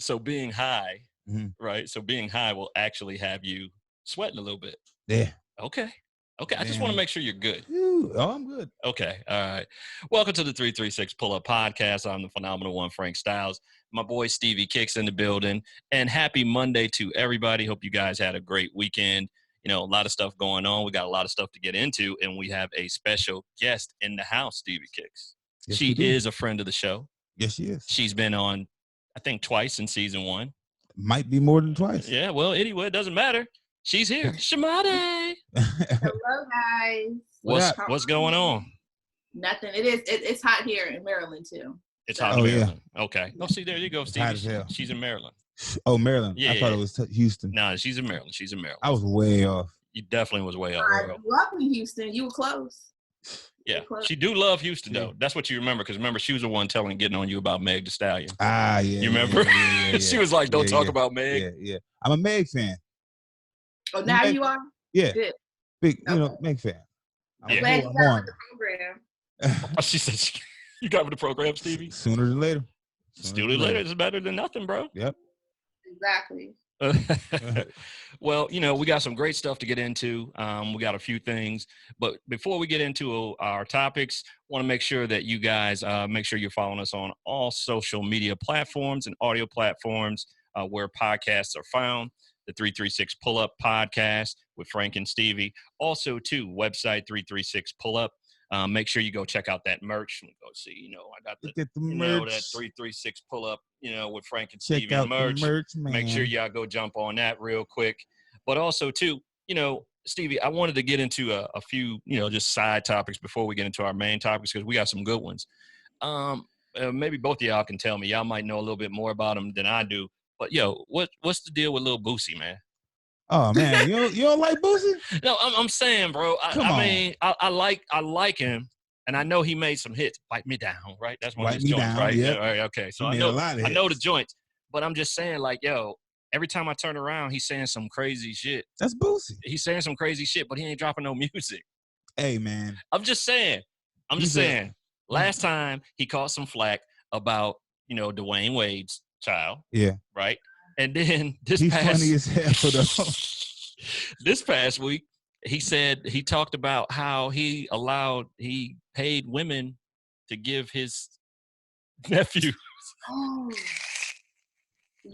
So being high, Mm-hmm. right? So being high will actually have you sweating a little bit. Yeah. Okay. I just want to make sure you're good. I'm good. Okay. All right. Welcome to the 336 Pull-Up Podcast. I'm the phenomenal one, Frank Styles. My boy Stevie Kicks in the building. And happy Monday to everybody. Hope you guys had a great weekend. You know, a lot of stuff going on. We got a lot of stuff to get into. And we have a special guest in the house, Stevie Kicks. Yes, she is a friend of the show. Yes, she is. She's been on, I think, twice in season 1. Might be more than twice. Yeah, well, anyway, it doesn't matter. She's here. Chamade. Hello, guys. What's going on? Nothing. It's hot here in Maryland too. It's hot in Maryland. Yeah. Okay. Oh, see, there you go, Stevie. She's in Maryland. Oh, Maryland. Yeah. I thought it was Houston. No, she's in Maryland. I was way off. You definitely was way off. I grew up in Houston. You were close. Yeah, she do love Houston though. That's what you remember, because remember she was the one getting on you about Meg Thee Stallion. Ah, yeah. You remember? Yeah. She was like, "Don't talk about Meg." Yeah. I'm a Meg fan. Oh, now you are? Yeah. Good. Big, Meg fan. I'm glad you got with the program. She said, "You got with the program, Stevie." Sooner than later. Sooner than later is better than nothing, bro. Yep. Exactly. Well, we got some great stuff to get into. We got a few things, but before we get into our topics, want to make sure that you guys make sure you're following us on all social media platforms and audio platforms where podcasts are found. The 336 Pull-Up Podcast with Frank and Stevie. Also, too, website 336 Pull-Up. Make sure you go check out that merch. Go see, I got the merch. That 336 Pull-Up, with Frank and check Stevie out merch. The merch, man. Make sure y'all go jump on that real quick. But also, too, Stevie, I wanted to get into a few, just side topics before we get into our main topics, because we got some good ones. Maybe both of y'all can tell me. Y'all might know a little bit more about them than I do. But, what's the deal with Lil Boosie, man? Oh, man. You don't like Boosie? No, I'm saying, bro. I mean, I like him, and I know he made some hits. Bite Me Down, right? That's one of his joints, right? Yep. Yeah, right. Okay. So I know the joints, but I'm just saying, like, every time I turn around, he's saying some crazy shit. That's Boosie. He's saying some crazy shit, but he ain't dropping no music. Hey, man. I'm just saying. Last time he caught some flack about, Dwayne Wade's child. Yeah. Right. And then he's funny as hell, though. This past week, he talked about how he paid women to give his nephews. Oh.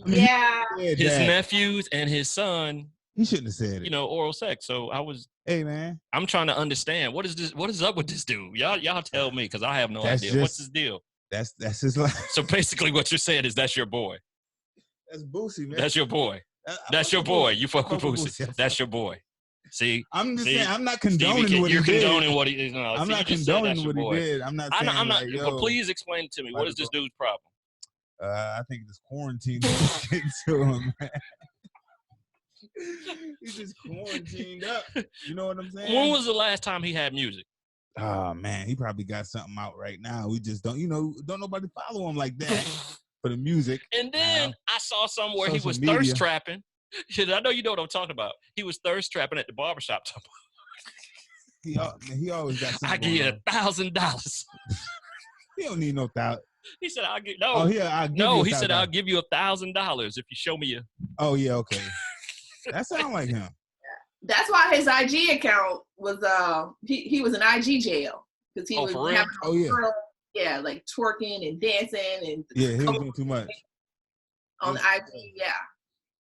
Yeah. His nephews and his son. He shouldn't have said it. Oral sex. So hey, man. I'm trying to understand. What is up with this dude? Y'all tell me, because I have no idea. What's his deal? That's his life. So basically what you're saying is that's your boy. That's Boosie, man. That's your boy. That's your boy. You fuck with Boosie. That's your boy. See? I'm just saying, I'm not condoning Stevie, what he did. You're condoning what he did. No, I'm not condoning what he did. I'm not saying, I'm not, but please explain it to me. What is this dude's problem? I think this quarantine is getting to him, man. He's just quarantined up. You know what I'm saying? When was the last time he had music? Oh, man. He probably got something out right now. We just don't nobody follow him like that for the music. And then I saw somewhere he was thirst trapping. I know you know what I'm talking about. He was thirst trapping at the barbershop. He always got something. I give you $1,000. He don't need no $1,000. He said, "I'll give." No. Oh, yeah, he said, "I'll give you $1,000 if you show me your." Oh yeah, okay. That sounds like him. That's why his IG account was he was in IG jail, because he was having like twerking and dancing and he was doing too much on IG. Yeah.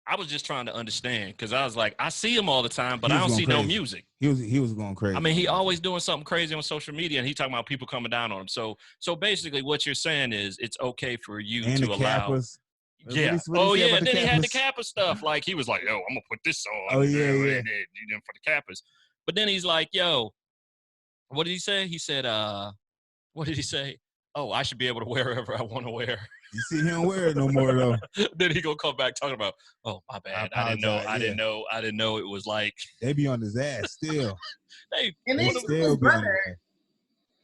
I was just trying to understand, because I was like, I see him all the time, but I don't see no music. He was going crazy. I mean, he always doing something crazy on social media, and he talking about people coming down on him. So basically, what you're saying is it's okay for you and to allow. Kappas. Yeah. And then he had the Kappa stuff. Like, he was like, "Yo, I'm gonna put this on." Oh yeah. For the Kappas. But then he's like, "Yo, what did he say?" He said, "What did he say? Oh, I should be able to wear whatever I want to wear." You see, he don't wear it no more though. Then he gonna come back talking about, "Oh, my bad. I didn't know it was like." They be on his ass still. And then his brother,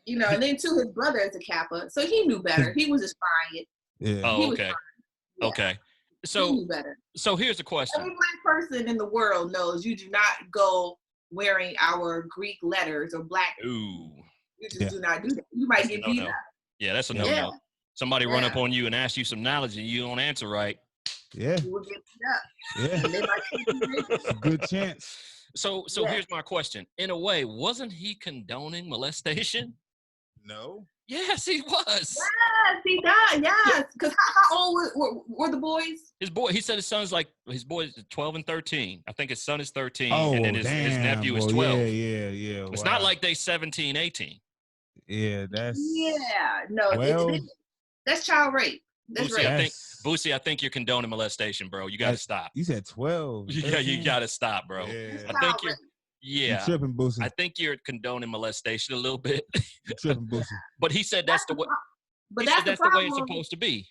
and then too, his brother is a Kappa, so he knew better. He was just buying it. Yeah. Oh, okay. Yeah. Okay. So he knew better. So here's the question. Every black person in the world knows you do not go wearing our Greek letters or black. Ooh. You just do not do that. You might get beat up. Yeah, that's a no-no. Somebody run up on you and ask you some knowledge and you don't answer right. Yeah. You will get beat up. Yeah. And they might take you with It's a good chance. So here's my question. In a way, wasn't he condoning molestation? No. Yes, he was. Yes, he does. Yes. Because how old were the boys? He said his boys 12 and 13. I think his son is 13, Oh, and then his nephew is 12. Yeah. It's not like they 17, 18. Yeah, that's... Yeah, no. Well, that's child rape. That's rape. Boosie, I think you're condoning molestation, bro. You got to stop. You said 12. 13? Yeah, you got to stop, bro. Yeah. I think you're... Yeah, you tripping, Boosie. I think you're condoning molestation a little bit. You're tripping, Boosie. But he said that's the way. But that's the way it's supposed to be.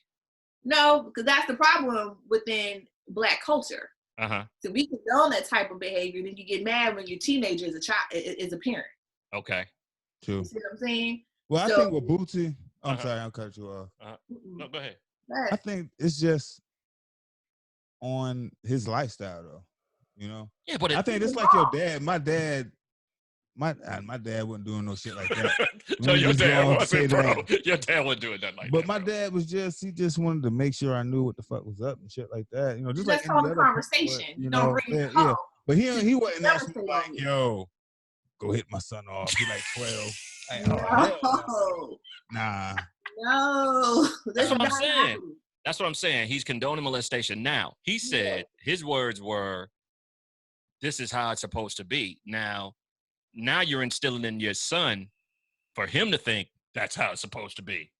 No, because that's the problem within Black culture. So we condone that type of behavior, then you get mad when your teenager is a parent. Okay. True. You see what I'm saying? Well, I think with Boosie, I'm sorry, I'll cut you off. No, go ahead. I think it's just on his lifestyle, though. You know? Yeah, but I think it's like your dad. My dad wasn't doing no shit like that. So your dad wasn't, bro. Your dad wasn't doing nothing like that. But my dad was he just wanted to make sure I knew what the fuck was up and shit like that. You know, just like any other conversation. But, you know, don't bring it home. But he wasn't asking like, yo, go hit my son off. He like 12. Like, no. Nah. No. That's what I'm saying. That's what I'm saying. He's condoning molestation. Now, he said his words were, this is how it's supposed to be. Now you're instilling in your son for him to think that's how it's supposed to be.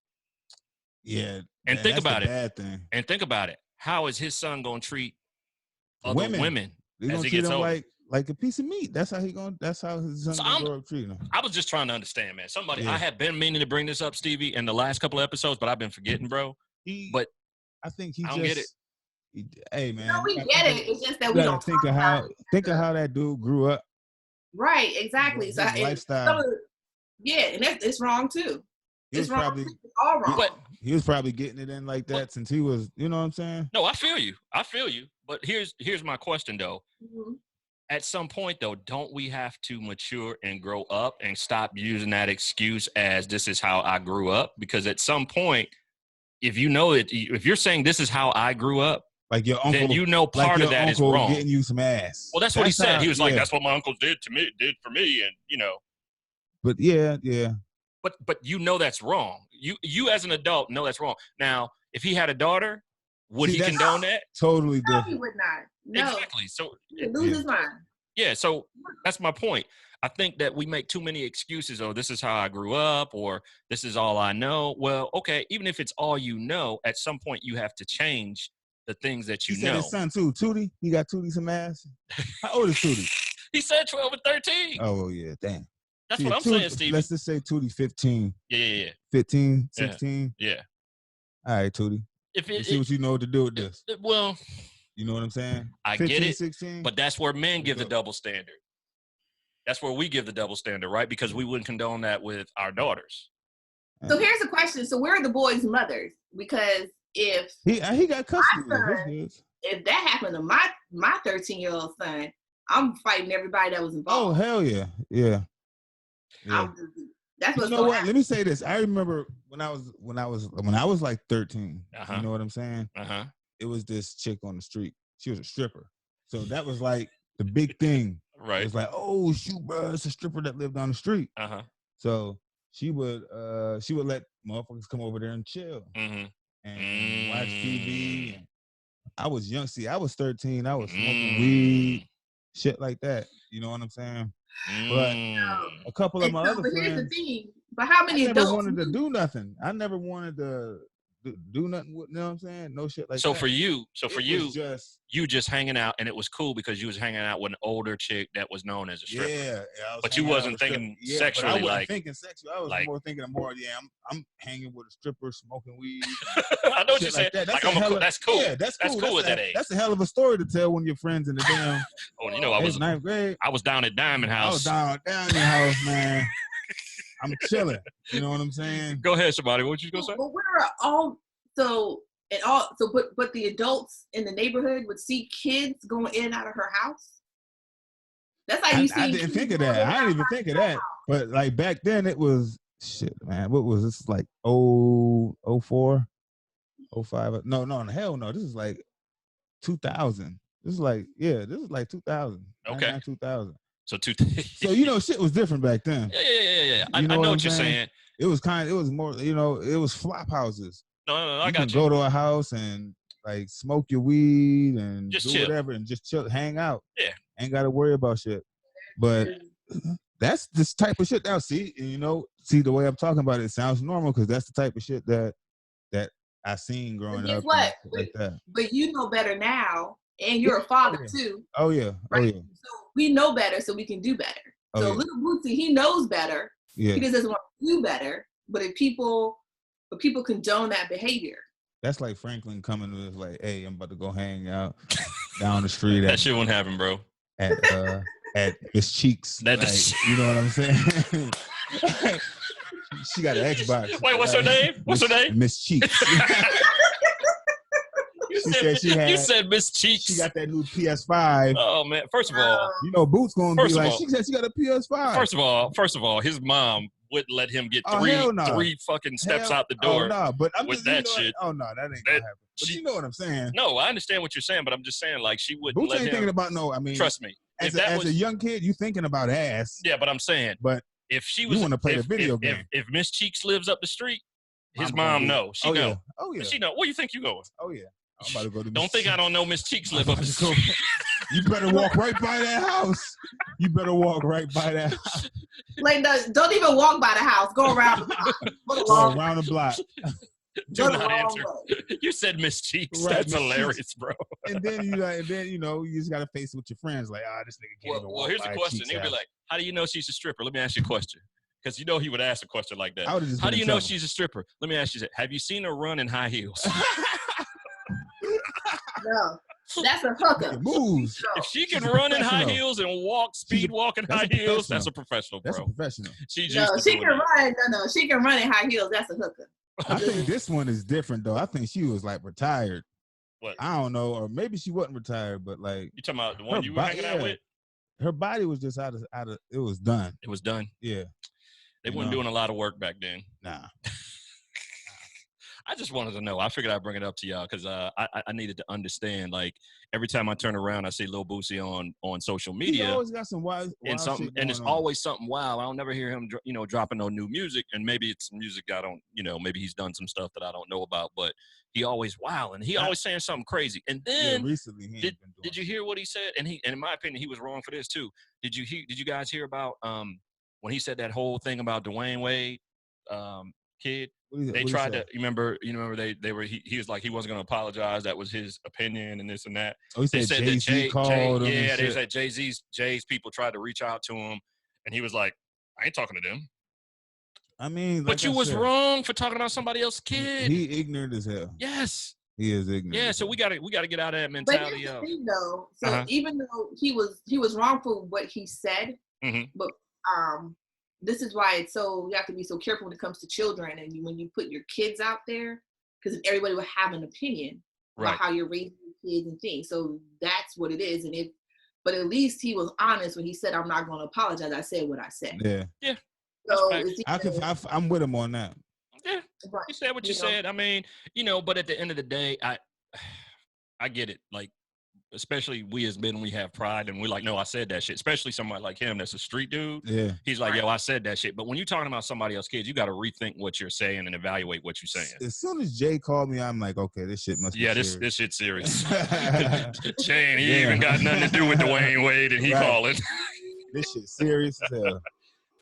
Yeah. And think about it. Bad thing. And think about it. How is his son going to treat other women as he gets older? Like a piece of meat. That's how his son gonna grow up treating him. I was just trying to understand, man. I had been meaning to bring this up, Stevie, in the last couple of episodes, but I've been forgetting, bro. I think I don't get it. Hey, man. No, we get it. It's just that we don't think of how that dude grew up. Right, exactly. So lifestyle. And it's wrong too. It's wrong. It's all wrong. But he was probably getting it in like that since he was, you know what I'm saying? No, I feel you. But here's my question though. Mm-hmm. At some point though, don't we have to mature and grow up and stop using that excuse as this is how I grew up? Because at some point, if you're saying this is how I grew up, like your uncle, then you know part of that is wrong. Getting you some ass. Well, that's what he said. He was like, "That's what my uncles did for me," and you know. But yeah. But you know that's wrong. You as an adult know that's wrong. Now, if he had a daughter, would he condone that? Totally different. No, he would not. No. Exactly. So he would lose his mind. Yeah. So that's my point. I think that we make too many excuses. Oh, this is how I grew up, or this is all I know. Well, okay. Even if it's all you know, at some point you have to change the things that you know. He said his son too. Tootie, he got Tootie some ass. How old is Tootie? He said 12 and 13. Oh yeah, damn. That's what I'm saying, Steve. Let's just say Tootie 15. Yeah. 15, 16. Yeah. All right, Tootie. See what you know to do with this. Well, you know what I'm saying? I 15, get it. 16? But that's where men give the double standard. That's where we give the double standard, right? Because we wouldn't condone that with our daughters. So here's the question. So where are the boys' mothers? Because if he got custody, if that happened to my 13-year-old son, I'm fighting everybody that was involved. Oh hell yeah. That's what's you know what? Happen. Let me say this. I remember when I was like 13. You know what I'm saying? It was this chick on the street. She was a stripper. So that was like the big thing. Right. It was like, oh shoot, bro, it's a stripper that lived down the street. So she would let motherfuckers come over there and chill and watch TV. And I was young. See, I was 13. I was smoking weed, shit like that. You know what I'm saying? But a couple of my other friends. Here's the thing. But how many adults? I never wanted to do nothing. I never wanted to do nothing with, you know what I'm saying? No shit like that. So for you, you just hanging out, and it was cool because you was hanging out with an older chick that was known as a stripper. Yeah. But you wasn't thinking sexually, I wasn't thinking sexual. I was more thinking I'm hanging with a stripper, smoking weed. I know what you're saying. Like that's cool. Yeah, that's cool at that age. That's a hell of a story to tell when your friends in the damn. Oh, you know, I was 9th grade. I was down at Diamond House. I was down in the house, man. I'm chilling. You know what I'm saying? Go ahead, somebody. What you gonna say? Well, we're all but the adults in the neighborhood would see kids going in and out of her house. That's how you see. I didn't think of that. I didn't even think of that. But like back then, it was shit, man. What was this? Like 04, 05? No, hell no. This is like 2000. This is like 2000. Okay. 2000. So so shit was different back then. Yeah. I know what you're saying. It was more, it was flop houses. No, I got you. You can go to a house and like smoke your weed and just do chill. whatever and just chill, hang out. Yeah. Ain't got to worry about shit. But that's this type of shit now. See the way I'm talking about it sounds normal because that's the type of shit that I seen growing up. What? Like that. But you know better now, and you're a father too. Oh yeah. Right? Oh yeah. So we know better, so we can do better. So Lil Boosie, he knows better. Yeah. He just doesn't want to do better. But people condone that behavior. That's like Franklin coming to us like, hey, I'm about to go hang out down the street. That shit won't happen, bro. At Miss Cheeks. You know what I'm saying? She got an Xbox. Wait, what's her name? What's her name? Miss Cheeks. You said Miss Cheeks. She got that new PS5. Oh man! First of all, Boots gonna be like. She said she got a PS5. First of all, his mom wouldn't let him get three fucking steps out the door. But I'm with just, that shit. Oh no, that ain't gonna happen. But you know what I'm saying? No, I understand what you're saying, but I'm just saying like she wouldn't Boots let ain't him. Thinking about no. I mean, trust me. As a young kid, you thinking about ass. Yeah, but I'm saying. But if she was, you want to play the video game. If Miss Cheeks lives up the street, his mom knows. She know. Oh yeah. She know. Where you think you going? Oh yeah. I'm about to go to Don't think I don't know Miss Cheeks live up the street. You better walk right by that house. You better walk right by that house. Like, don't even walk by the house. Go around the block. Go around the block. Do not answer. You said Miss Cheeks. Right, That's hilarious, bro. And then you just gotta face it with your friends. Like, this nigga can't even walk. Well, here's the question. He'll be like, "How do you know she's a stripper?" Let me ask you a question. Because you know he would ask a question like that. How do you know she's a stripper? Let me ask you this. Have you seen her run in high heels? No, that's a hooker. Moves. If she can run in high heels and speed walk in high heels, that's a professional, bro. That's a professional. She can run. No, she can run in high heels. That's a hooker. I think this one is different though. I think she was like retired. What? I don't know, or maybe she wasn't retired, but like you talking about the one you were hanging out with? Her body was just out of. It was done. It was done. Yeah. They weren't doing a lot of work back then. Nah. I just wanted to know. I figured I'd bring it up to y'all because I needed to understand. Like every time I turn around, I see Lil Boosie on social media. He always got some wild and something, and it's always something wild. I don't never hear him, dropping no new music. And maybe it's music I don't, maybe he's done some stuff that I don't know about. But he always wild, and he always saying something crazy. And then recently, he ain't been doing did you hear what he said? And in my opinion, he was wrong for this too. Did you guys hear about when he said that whole thing about Dwayne Wade kid? They tried to remember they were he was like he wasn't going to apologize. That was his opinion and this and that. Oh, he said Jay-Z called him. Yeah, they said Jay's people tried to reach out to him, and he was like, I ain't talking to them. I mean, but you was wrong for talking about somebody else's kid. He ignorant as hell. Yes, he is ignorant. Yeah, so we got to get out of that mentality. But here's the thing, though. So even though he was wrong for what he said, but this is why you have to be so careful when it comes to children and when you put your kids out there, because everybody will have an opinion about how you're raising your kids and things. So that's what it is. But at least he was honest when he said, "I'm not going to apologize. I said what I said." Yeah. So I'm with him on that. Yeah. Right. You said what you said. I mean, but at the end of the day, I get it. Like, especially we as men, we have pride and we're like, no, I said that shit. Especially somebody like him that's a street dude. Yeah. He's like, yo, I said that shit. But when you're talking about somebody else's kids, you got to rethink what you're saying and evaluate what you're saying. As soon as Jay called me, I'm like, okay, this shit must be serious. This shit's serious. Jay ain't even got nothing to do with Dwayne Wade and he calling. This shit's serious as hell.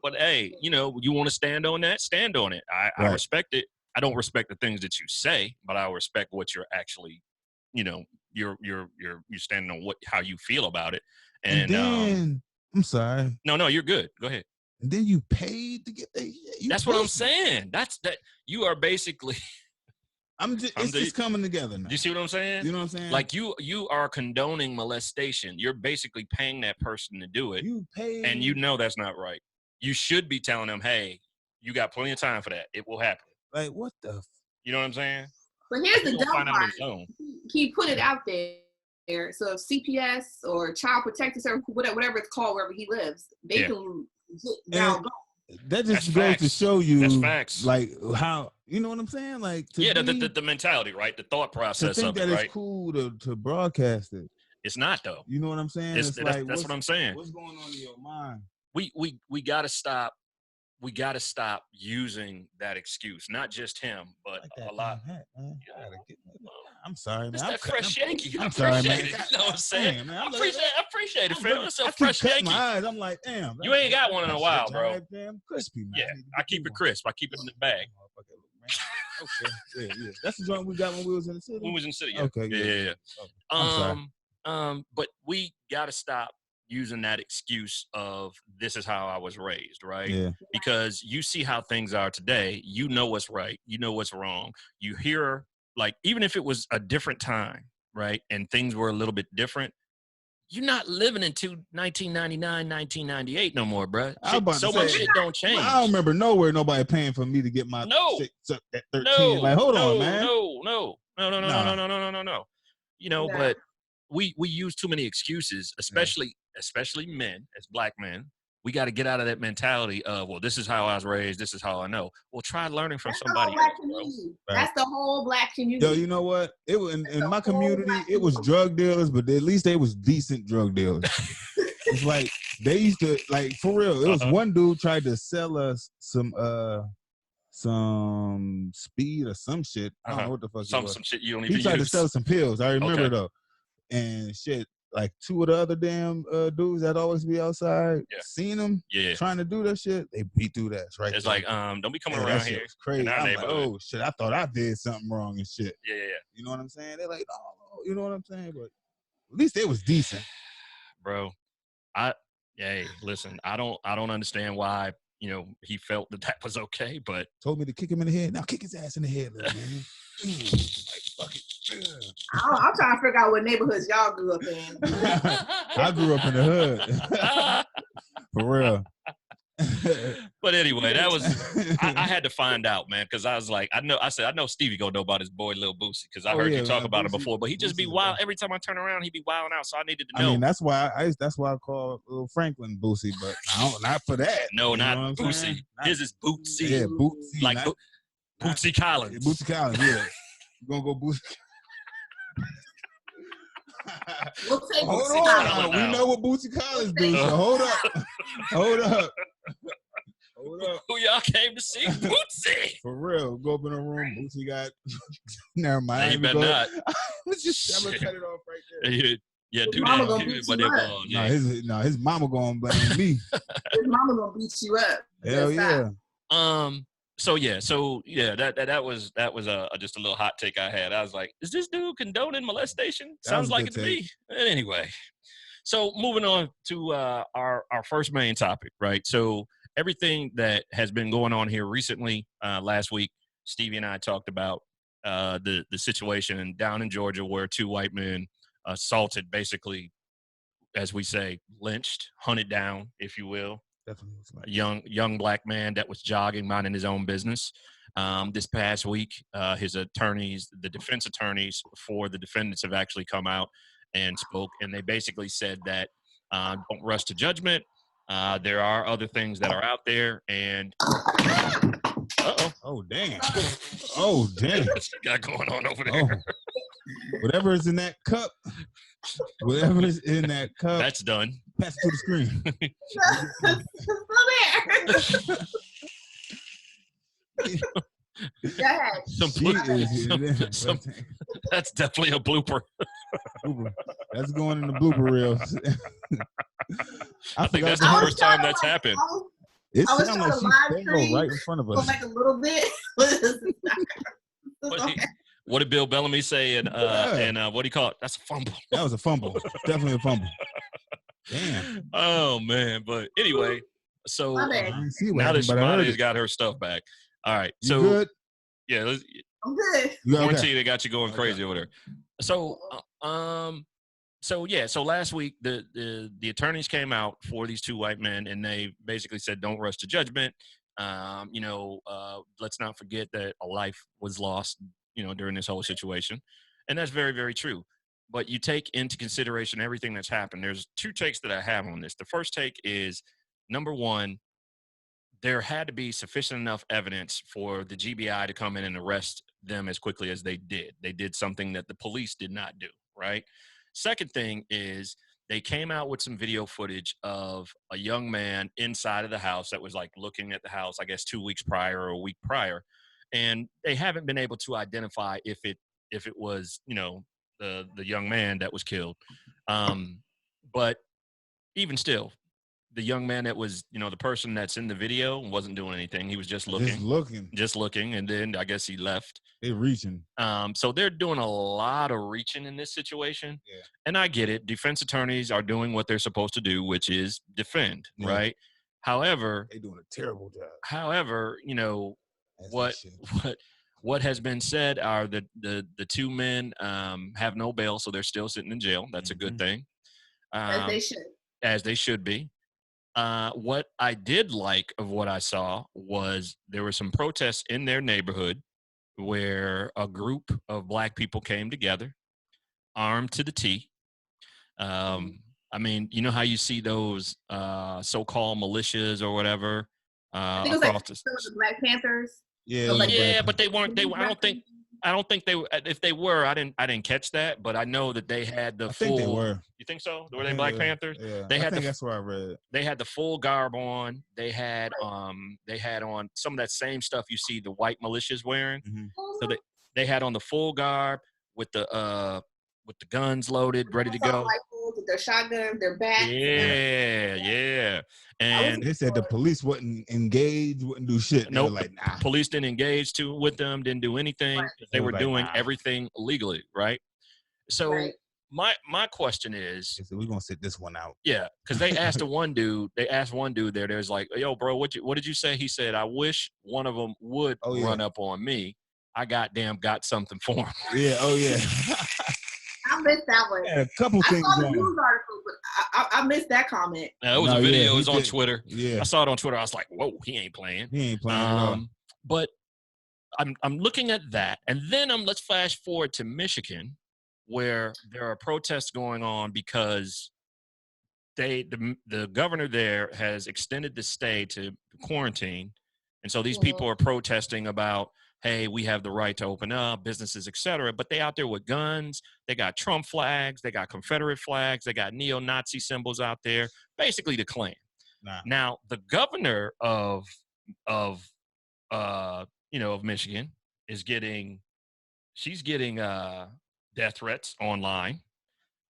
But hey, you want to stand on that? Stand on it. I respect it. I don't respect the things that you say, but I respect what you're actually, you're standing on how you feel about it. And then, I'm sorry. No, you're good. Go ahead. And then you paid to get that. That's what I'm saying. That's that. You are basically. It's just coming together now. You see what I'm saying? You know what I'm saying? Like you are condoning molestation. You're basically paying that person to do it. You pay, and that's not right. You should be telling them, hey, you got plenty of time for that. It will happen. Like, what the? You know what I'm saying? But here's the dumb part. He put it out there. So if CPS or Child Protective Service, whatever it's called, wherever he lives, they can get down. that just goes to show you. That's facts. Like how, you know what I'm saying? Like the mentality, right? The thought process to think of that it, right? It's cool to broadcast it. It's not though. You know what I'm saying? It's like that's what I'm saying. What's going on in your mind? We gotta stop. We got to stop using that excuse. Not just him, but like a lot. Hat, man. I'm sorry, man. It's that fresh Yankee. I'm sorry, man. You know what I'm saying? Man, I appreciate it, Phil. It's a I fresh keep Yankee. My eyes. I'm like, damn. You ain't got one in a while, bro. Damn, crispy, man. Yeah, I keep it crisp. I keep it in the bag. Okay. Yeah. That's the joint we got when we was in the city. When we was in the city. Yeah. Okay. Yeah. Oh, I'm sorry. But we got to stop using that excuse of this is how I was raised, right? Yeah. Because you see how things are today. You know what's right. You know what's wrong. You hear, like, even if it was a different time, right, and things were a little bit different, you're not living into 1999, 1998 no more, bro. Much shit don't change. I don't remember nowhere nobody paying for me to get my shit sucked at 13. Like, hold on, man. No. You know, but we use too many excuses, especially men, as black men. We got to get out of that mentality of, well, this is how I was raised. This is how I know. Well, try learning from somebody else. Right. That's the whole black community. Yo, you know what? It was in my community. It was drug dealers, but at least they was decent drug dealers. It's like they used to, like, for real. It was one dude tried to sell us some speed or some shit. I don't know what the fuck. Some shit you don't even use. He tried to sell some pills. I remember though, and shit. Like two of the other damn dudes that always be outside, seen them trying to do that shit. They beat through that. Right. It's like, don't be coming around here. Crazy. I'm like, oh shit, I thought I did something wrong and shit. Yeah. You know what I'm saying? They're like, oh, you know what I'm saying? But at least they was decent, bro. Listen, I don't understand why, you know, he felt that was okay, but told me to kick him in the head. Now kick his ass in the head, little man. Like, fuck it. I'm trying to figure out what neighborhoods y'all grew up in. I grew up in the hood. For real. But anyway, that was I had to find out, man, because I was like, I know Stevie gonna know about his boy Lil Boosie, because I heard you talk about him before, but he just be wild. Every time I turn around, he be wilding out, so I needed to know. I mean, that's why I call Lil Franklin Boosie, but not for that. No, not Boosie. His is Bootsy. Yeah, Bootsy. Like Bootsy Collins. Bootsy Collins, yeah. We're gonna go Bootsy. We'll take hold on. We know what Bootsy Collins do, so hold up. Who y'all came to see? Bootsy. For real. Go up in a room. Bootsy got never mind. He better not. Let's just cut it off right there. Yeah, do that. His mama gonna blame me. His mama gonna beat you up. Hell yeah. So that was just a little hot take I had. I was like, is this dude condoning molestation? Sounds like it to me. Anyway, so moving on to our first main topic, right? So everything that has been going on here recently, last week, Stevie and I talked about the situation down in Georgia where two white men assaulted, basically, as we say, lynched, hunted down, if you will. Definitely. A young black man that was jogging, minding his own business. This past week, his attorneys, the defense attorneys for the defendants, have actually come out and spoke, and they basically said that don't rush to judgment. There are other things that are out there, and oh damn, what you got going on over there? Whatever is in that cup. Whatever is in that cup. That's done. Pass it to the screen. Still there. Go ahead. That's definitely a blooper. That's going in the blooper reels. I think that's the first time that's happened. It sounds like she's right in front of us. Like a little bit. What did Bill Bellamy say? And what do you call it? That's a fumble. That was a fumble. Definitely a fumble. Damn. Oh man. But anyway, so now that Chamade's got her stuff back. All right. So good? Yeah. I'm good. Quarantine, they got you going crazy over there. So So last week the attorneys came out for these two white men, and they basically said, don't rush to judgment. Let's not forget that a life was lost, during this whole situation. And that's very, very true. But you take into consideration everything that's happened. There's two takes that I have on this. The first take is, number one, there had to be sufficient enough evidence for the GBI to come in and arrest them as quickly as they did. They did something that the police did not do, right? Second thing is they came out with some video footage of a young man inside of the house that was like looking at the house, I guess 2 weeks prior or a week prior. And they haven't been able to identify if it was, you know, the young man that was killed. But even still, the young man that was, you know, the person that's in the video wasn't doing anything. He was just looking. And then I guess he left. They're reaching. So they're doing a lot of reaching in this situation. Yeah. And I get it. Defense attorneys are doing what they're supposed to do, which is defend, right? However, they're doing a terrible job. However, you know, what has been said are that the two men have no bail, so they're still sitting in jail. That's a good thing. As they should. As they should be. What I did like of what I saw was there were some protests in their neighborhood where a group of Black people came together, armed to the T. I mean, you know how you see those so-called militias or whatever. I think it was like the Black Panthers. Yeah, but they weren't. I don't think they were. If they were, I didn't catch that. But I know that they had the full. I think they were. You think so? Were they Black Panthers? Yeah. They had that's what I read. They had the full garb on. They had on some of that same stuff you see the white militias wearing. Mm-hmm. So they had on the full garb with the guns loaded, ready to go. With their shotguns, their bats. Yeah. And they said the police wouldn't engage, wouldn't do shit. No, like, nah. Police didn't engage with them, didn't do anything. Right. They were doing everything legally, right? So my question is, we're gonna sit this one out. Yeah, because they asked one dude there. There's like, yo, bro, what did you say? He said, I wish one of them would run up on me. I got something for him. Yeah. Oh yeah. I missed that one. Yeah, a couple things. I saw the news article, but I missed that comment. It was a video. It was on Twitter. Yeah, I saw it on Twitter. I was like, "Whoa, he ain't playing." At all. But I'm looking at that, and then let's flash forward to Michigan, where there are protests going on because the governor there has extended the stay to quarantine, and so these people are protesting about, hey, we have the right to open up, businesses, etc. But they out there with guns. They got Trump flags. They got Confederate flags. They got neo-Nazi symbols out there. Basically the Klan. Now, the governor of Michigan is getting death threats online.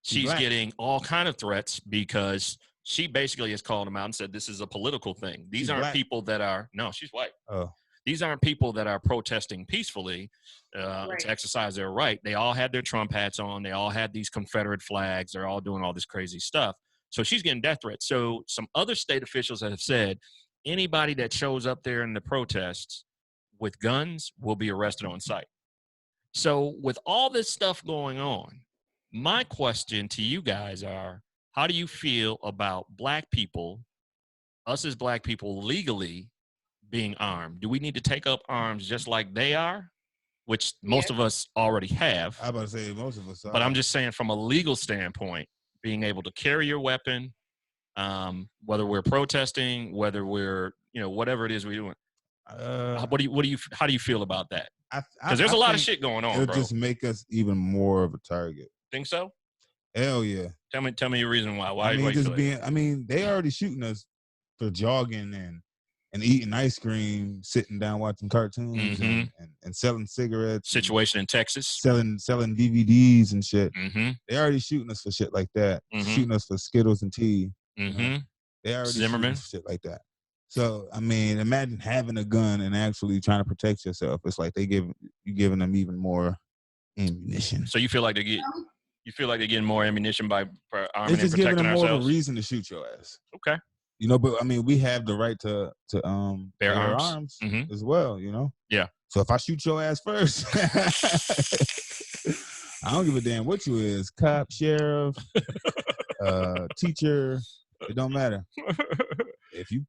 She's getting all kind of threats because she basically has called them out and said this is a political thing. These aren't people that are – no, she's white. Oh. These aren't people that are protesting peacefully to exercise their right. They all had their Trump hats on. They all had these Confederate flags. They're all doing all this crazy stuff. So she's getting death threats. So some other state officials have said anybody that shows up there in the protests with guns will be arrested on site. So with all this stuff going on, my question to you guys are, how do you feel about Black people, us as Black people legally being armed? Do we need to take up arms just like they are, which most of us already have? I'm about to say most of us are. But I'm just saying from a legal standpoint, being able to carry your weapon, whether we're protesting, whether we're, whatever it is we're doing. How do you feel about that? Because there's a lot of shit going on, it'll just make us even more of a target. Think so? Hell yeah. Tell me your reason why. Why they already shooting us for jogging and eating ice cream, sitting down watching cartoons and selling cigarettes. Situation in Texas. Selling DVDs and shit. Mm-hmm. They already shooting us for shit like that. Shooting us for Skittles and tea. Mm-hmm. They already Zimmerman. shooting us for shit like that. So, I mean, imagine having a gun and actually trying to protect yourself. It's like you giving them even more ammunition. So you feel like they're getting more ammunition by arming and protecting ourselves? It's just giving them more of a reason to shoot your ass. Okay. But I mean, we have the right to bear arms as well, Yeah. So if I shoot your ass first, I don't give a damn what you is, cop, sheriff, teacher, it don't matter. If you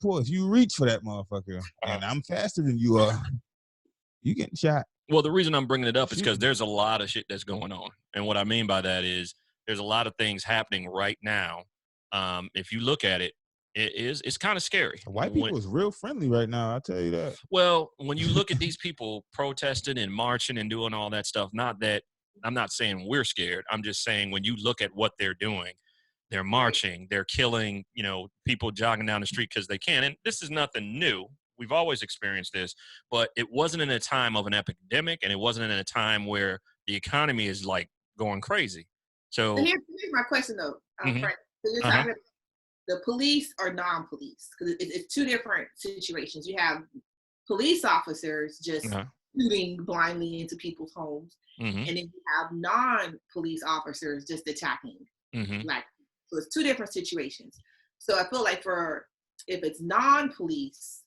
reach for that motherfucker and I'm faster than you are, you getting shot. Well, the reason I'm bringing it up is because there's a lot of shit that's going on. And what I mean by that is there's a lot of things happening right now. If you look at it, It's kind of scary. White people is real friendly right now. I'll tell you that. Well, when you look at these people protesting and marching and doing all that stuff, not that I'm not saying we're scared. I'm just saying when you look at what they're doing, they're marching, they're killing, people jogging down the street because they can. And this is nothing new. We've always experienced this, but it wasn't in a time of an epidemic, and it wasn't in a time where the economy is like going crazy. So here's my question though, Frank. So you're talking about the police or non-police, because it's two different situations. You have police officers just shooting blindly into people's homes, and then you have non-police officers just attacking. So it's two different situations. So I feel like if it's non-police,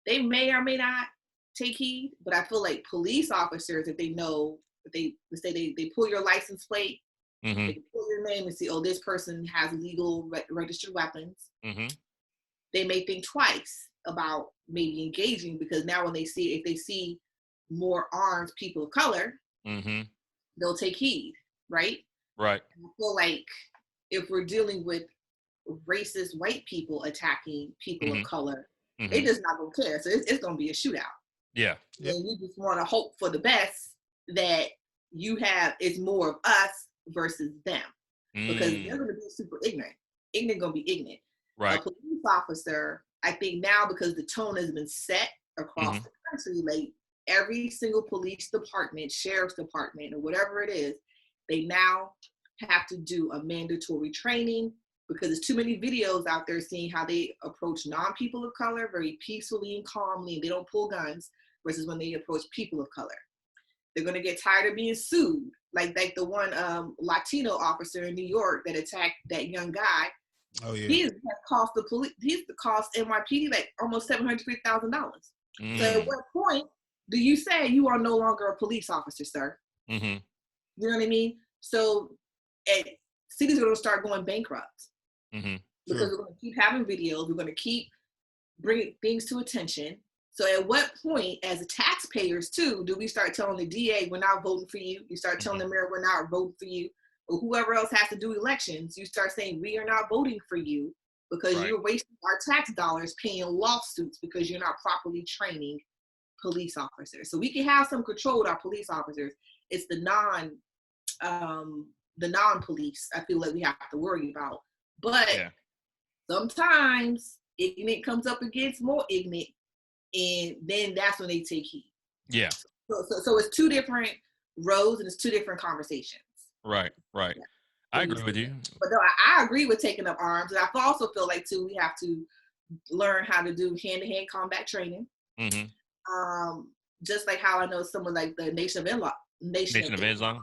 they may or may not take heed, but I feel like police officers, if they know, if they pull your license plate, they can pull your name and see, oh, this person has legal registered weapons. They may think twice about maybe engaging, because now if they see more armed people of color, they'll take heed, right? Right. I feel like if we're dealing with racist white people attacking people of color, they just not gonna care. So it's gonna be a shootout. Yeah. And you just want to hope for the best that it's more of us versus them, because they're gonna be super ignorant. Ignorant gonna be ignorant. Right. A police officer, I think now, because the tone has been set across the country, like every single police department, sheriff's department, or whatever it is, they now have to do a mandatory training, because there's too many videos out there seeing how they approach non-people of color very peacefully and calmly, and they don't pull guns, versus when they approach people of color. They're going to get tired of being sued. Like the one Latino officer in New York that attacked that young guy. Oh, yeah. He's cost NYPD like almost $750,000. So at what point do you say you are no longer a police officer, sir? You know what I mean? So cities are going to start going bankrupt, because we're going to keep having videos. We're going to keep bringing things to attention. So at what point, as taxpayers too, do we start telling the DA, we're not voting for you? You start telling the mayor, we're not voting for you. Or whoever else has to do elections, you start saying, we are not voting for you, because you're wasting our tax dollars paying lawsuits because you're not properly training police officers. So we can have some control with our police officers. It's the non-police, I feel like we have to worry about. But sometimes ignorant comes up against more ignorant, and then that's when they take heed. Yeah. So it's two different roads, and it's two different conversations. Right. Yeah. I agree with you. But no, I agree with taking up arms. And I also feel like too, we have to learn how to do hand-to-hand combat training. Just like how I know someone like the Nation of Islam.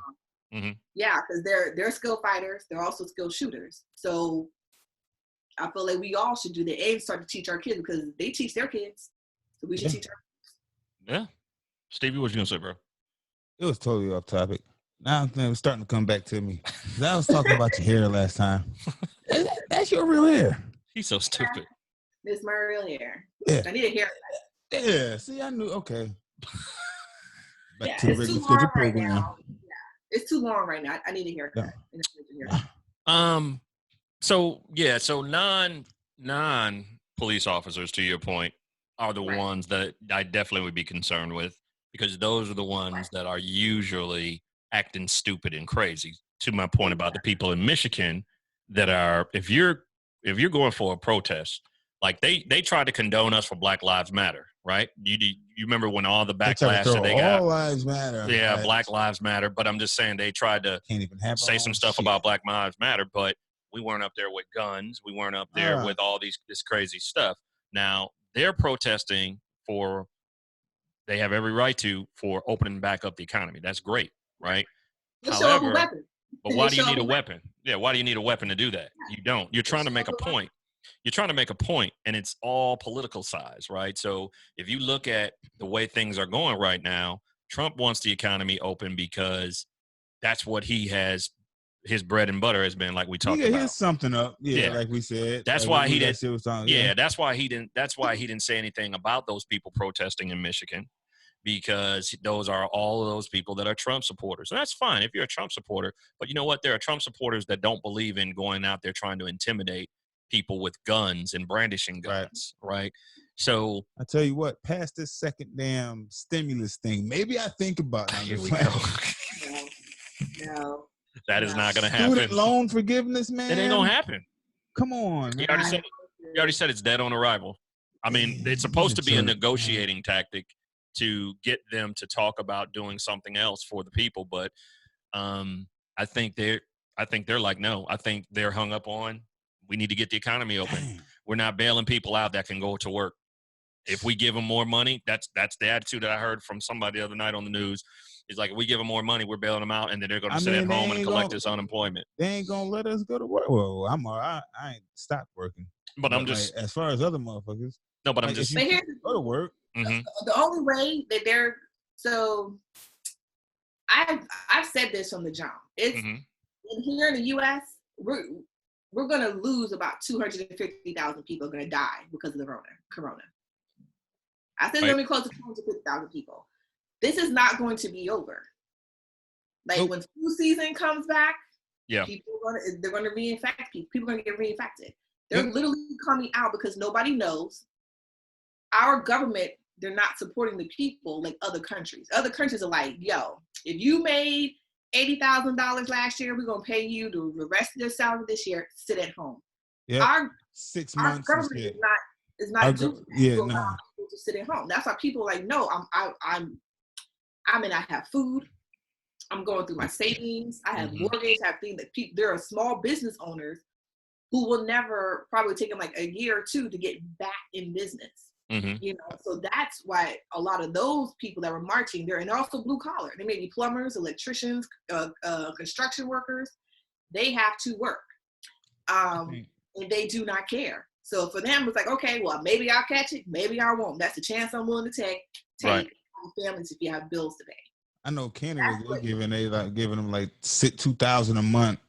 Yeah, because they're skilled fighters. They're also skilled shooters. So I feel like we all should do that and start to teach our kids, because they teach their kids. So we should teach our kids. Yeah. Stevie, what you gonna say, bro? It was totally off topic. Now it's starting to come back to me. I was talking about your hair last time. That's your real hair. He's so stupid. It's my real hair. Yeah. I need a haircut. Yeah. See, I knew. Okay. Back to the regular schedule program. Right, it's too long right now. I need a haircut. So non-police officers, to your point, are the ones that I definitely would be concerned with, because those are the ones that are usually acting stupid and crazy. To my point about the people in Michigan that are, if you're going for a protest, like they tried to condone us for Black Lives Matter, right? You remember when all the backlash that they got? All lives matter. Yeah, right. Black Lives Matter. But I'm just saying they tried to say some stuff about Black Lives Matter, but we weren't up there with guns. We weren't up there with all this crazy stuff. Now they're protesting they have every right for opening back up the economy. That's great, right? However, but why do you need a weapon? Yeah, why do you need a weapon to do that? You don't. You're trying to make a point. You're trying to make a point, and it's all political size, right? So if you look at the way things are going right now, Trump wants the economy open because that's what he has. His bread and butter has been, like we talked about. Here's something up. Yeah, like we said. That's why he didn't. That's why he didn't. That's why he didn't say anything about those people protesting in Michigan, because those are all of those people that are Trump supporters. And that's fine if you're a Trump supporter. But you know what? There are Trump supporters that don't believe in going out there trying to intimidate people with guns and brandishing guns, right? So I tell you what, past this second damn stimulus thing, maybe I think about it. Here we go. No. That is not going to happen. Student loan forgiveness, man. It ain't going to happen. Come on, man. You already said it's dead on arrival. I mean, it's supposed to be a negotiating tactic to get them to talk about doing something else for the people, but I think they're like, no. I think they're hung up on, we need to get the economy open. Dang. We're not bailing people out that can go to work. If we give them more money, that's the attitude that I heard from somebody the other night on the news. It's like, if we give them more money, we're bailing them out, and then they're going to sit at home and collect this unemployment. They ain't going to let us go to work. Well, I ain't stopped working. But I'm just, like, as far as other motherfuckers. No, but I'm just. But here's go to work. The only way that they're, so I've said this from the jump. It's here in the U.S. We're going to lose about 250,000 people are going to die because of the corona. I said it's going to be close to 250,000 people. This is not going to be over. Like when flu season comes back, people they're going to reinfect people. People are going to get reinfected. They're literally coming out because nobody knows. Our government, they're not supporting the people like other countries. Other countries are like, yo, if you made $80,000 last year, we're going to pay you the rest of your salary this year. Sit at home. Our 6 months. Our government is not doing that to sit at home. That's why people are like, no, I have food. I'm going through my savings. I have mortgage. I have things that there are small business owners who will never, probably take them like a year or two to get back in business. You know, so that's why a lot of those people that were marching, they're also blue collar. They may be plumbers, electricians, construction workers. They have to work, and they do not care. So for them, it's like, okay, well, maybe I'll catch it, maybe I won't. That's a chance I'm willing to take. Right. Families, if you have bills to pay. I know Canada, they're giving them like $2,000 a month.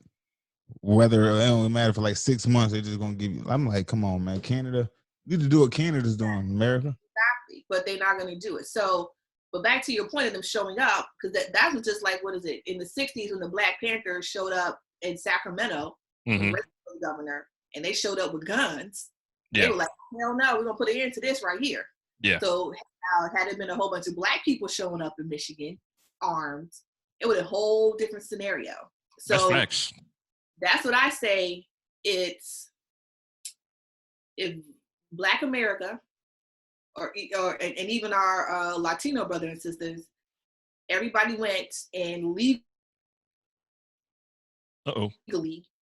Whether it don't matter for like 6 months, they're just gonna give you. I'm like, come on, man, Canada. You need to do what Canada's doing, America. Exactly, but they're not going to do it. So, but back to your point of them showing up, because that was just like, what is it? In the 60s when the Black Panthers showed up in Sacramento, the governor, and they showed up with guns. They were like, hell no, we're going to put an end to this right here. So had it been a whole bunch of Black people showing up in Michigan, armed, it would have a whole different scenario. So that's what I say. It's, if Black America, and even our Latino brothers and sisters, everybody went and legally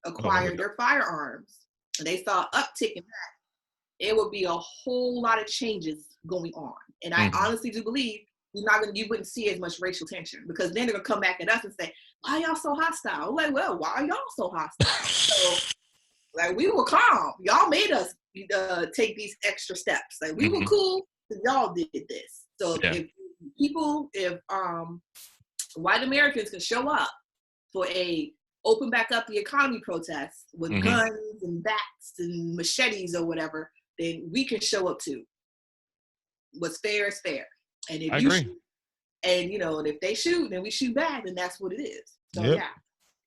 acquired their firearms, and they saw uptick in that, it would be a whole lot of changes going on. And I honestly do believe you wouldn't see as much racial tension, because then they're gonna come back at us and say, why y'all so hostile? I'm like, well, why are y'all so hostile? So, like, we were calm. Y'all made us take these extra steps. Like, we were cool, but y'all did this. So if white Americans can show up for a open back up the economy protest with guns and bats and machetes or whatever, then we can show up too. What's fair is fair. And if you shoot, and and if they shoot, then we shoot back, and that's what it is. So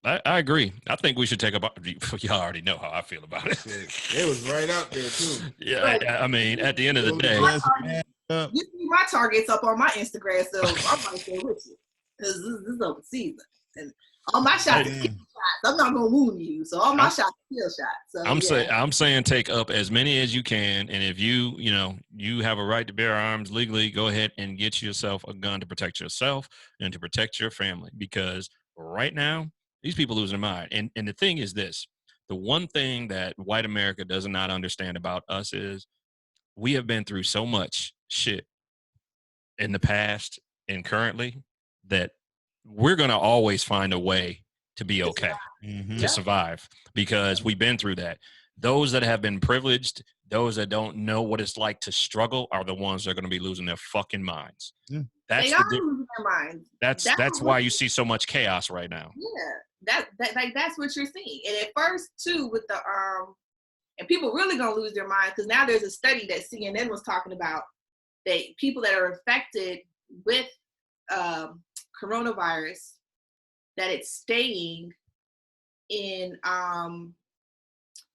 I agree. I think we should take up. Y'all already know how I feel about it. It was right out there too. I mean, at the end of the day, you see my targets up on my Instagram, so I'm right there with you, because this is open season, and all my shots are kill shots. I'm not gonna wound you, so all my shots are kill shots. So I'm saying take up as many as you can, and if you have a right to bear arms legally, go ahead and get yourself a gun to protect yourself and to protect your family, because right now these people losing their mind. And the thing is this, the one thing that white America does not understand about us is we have been through so much shit in the past and currently that we're going to always find a way to be okay, to survive, because we've been through that. Those that have been privileged, those that don't know what it's like to struggle, are the ones that are going to be losing their fucking minds. They are losing their minds. That's why you see so much chaos right now. That's what you're seeing. And at first too, with the and people really gonna lose their minds, because now there's a study that CNN was talking about, that people that are infected with coronavirus, that it's staying in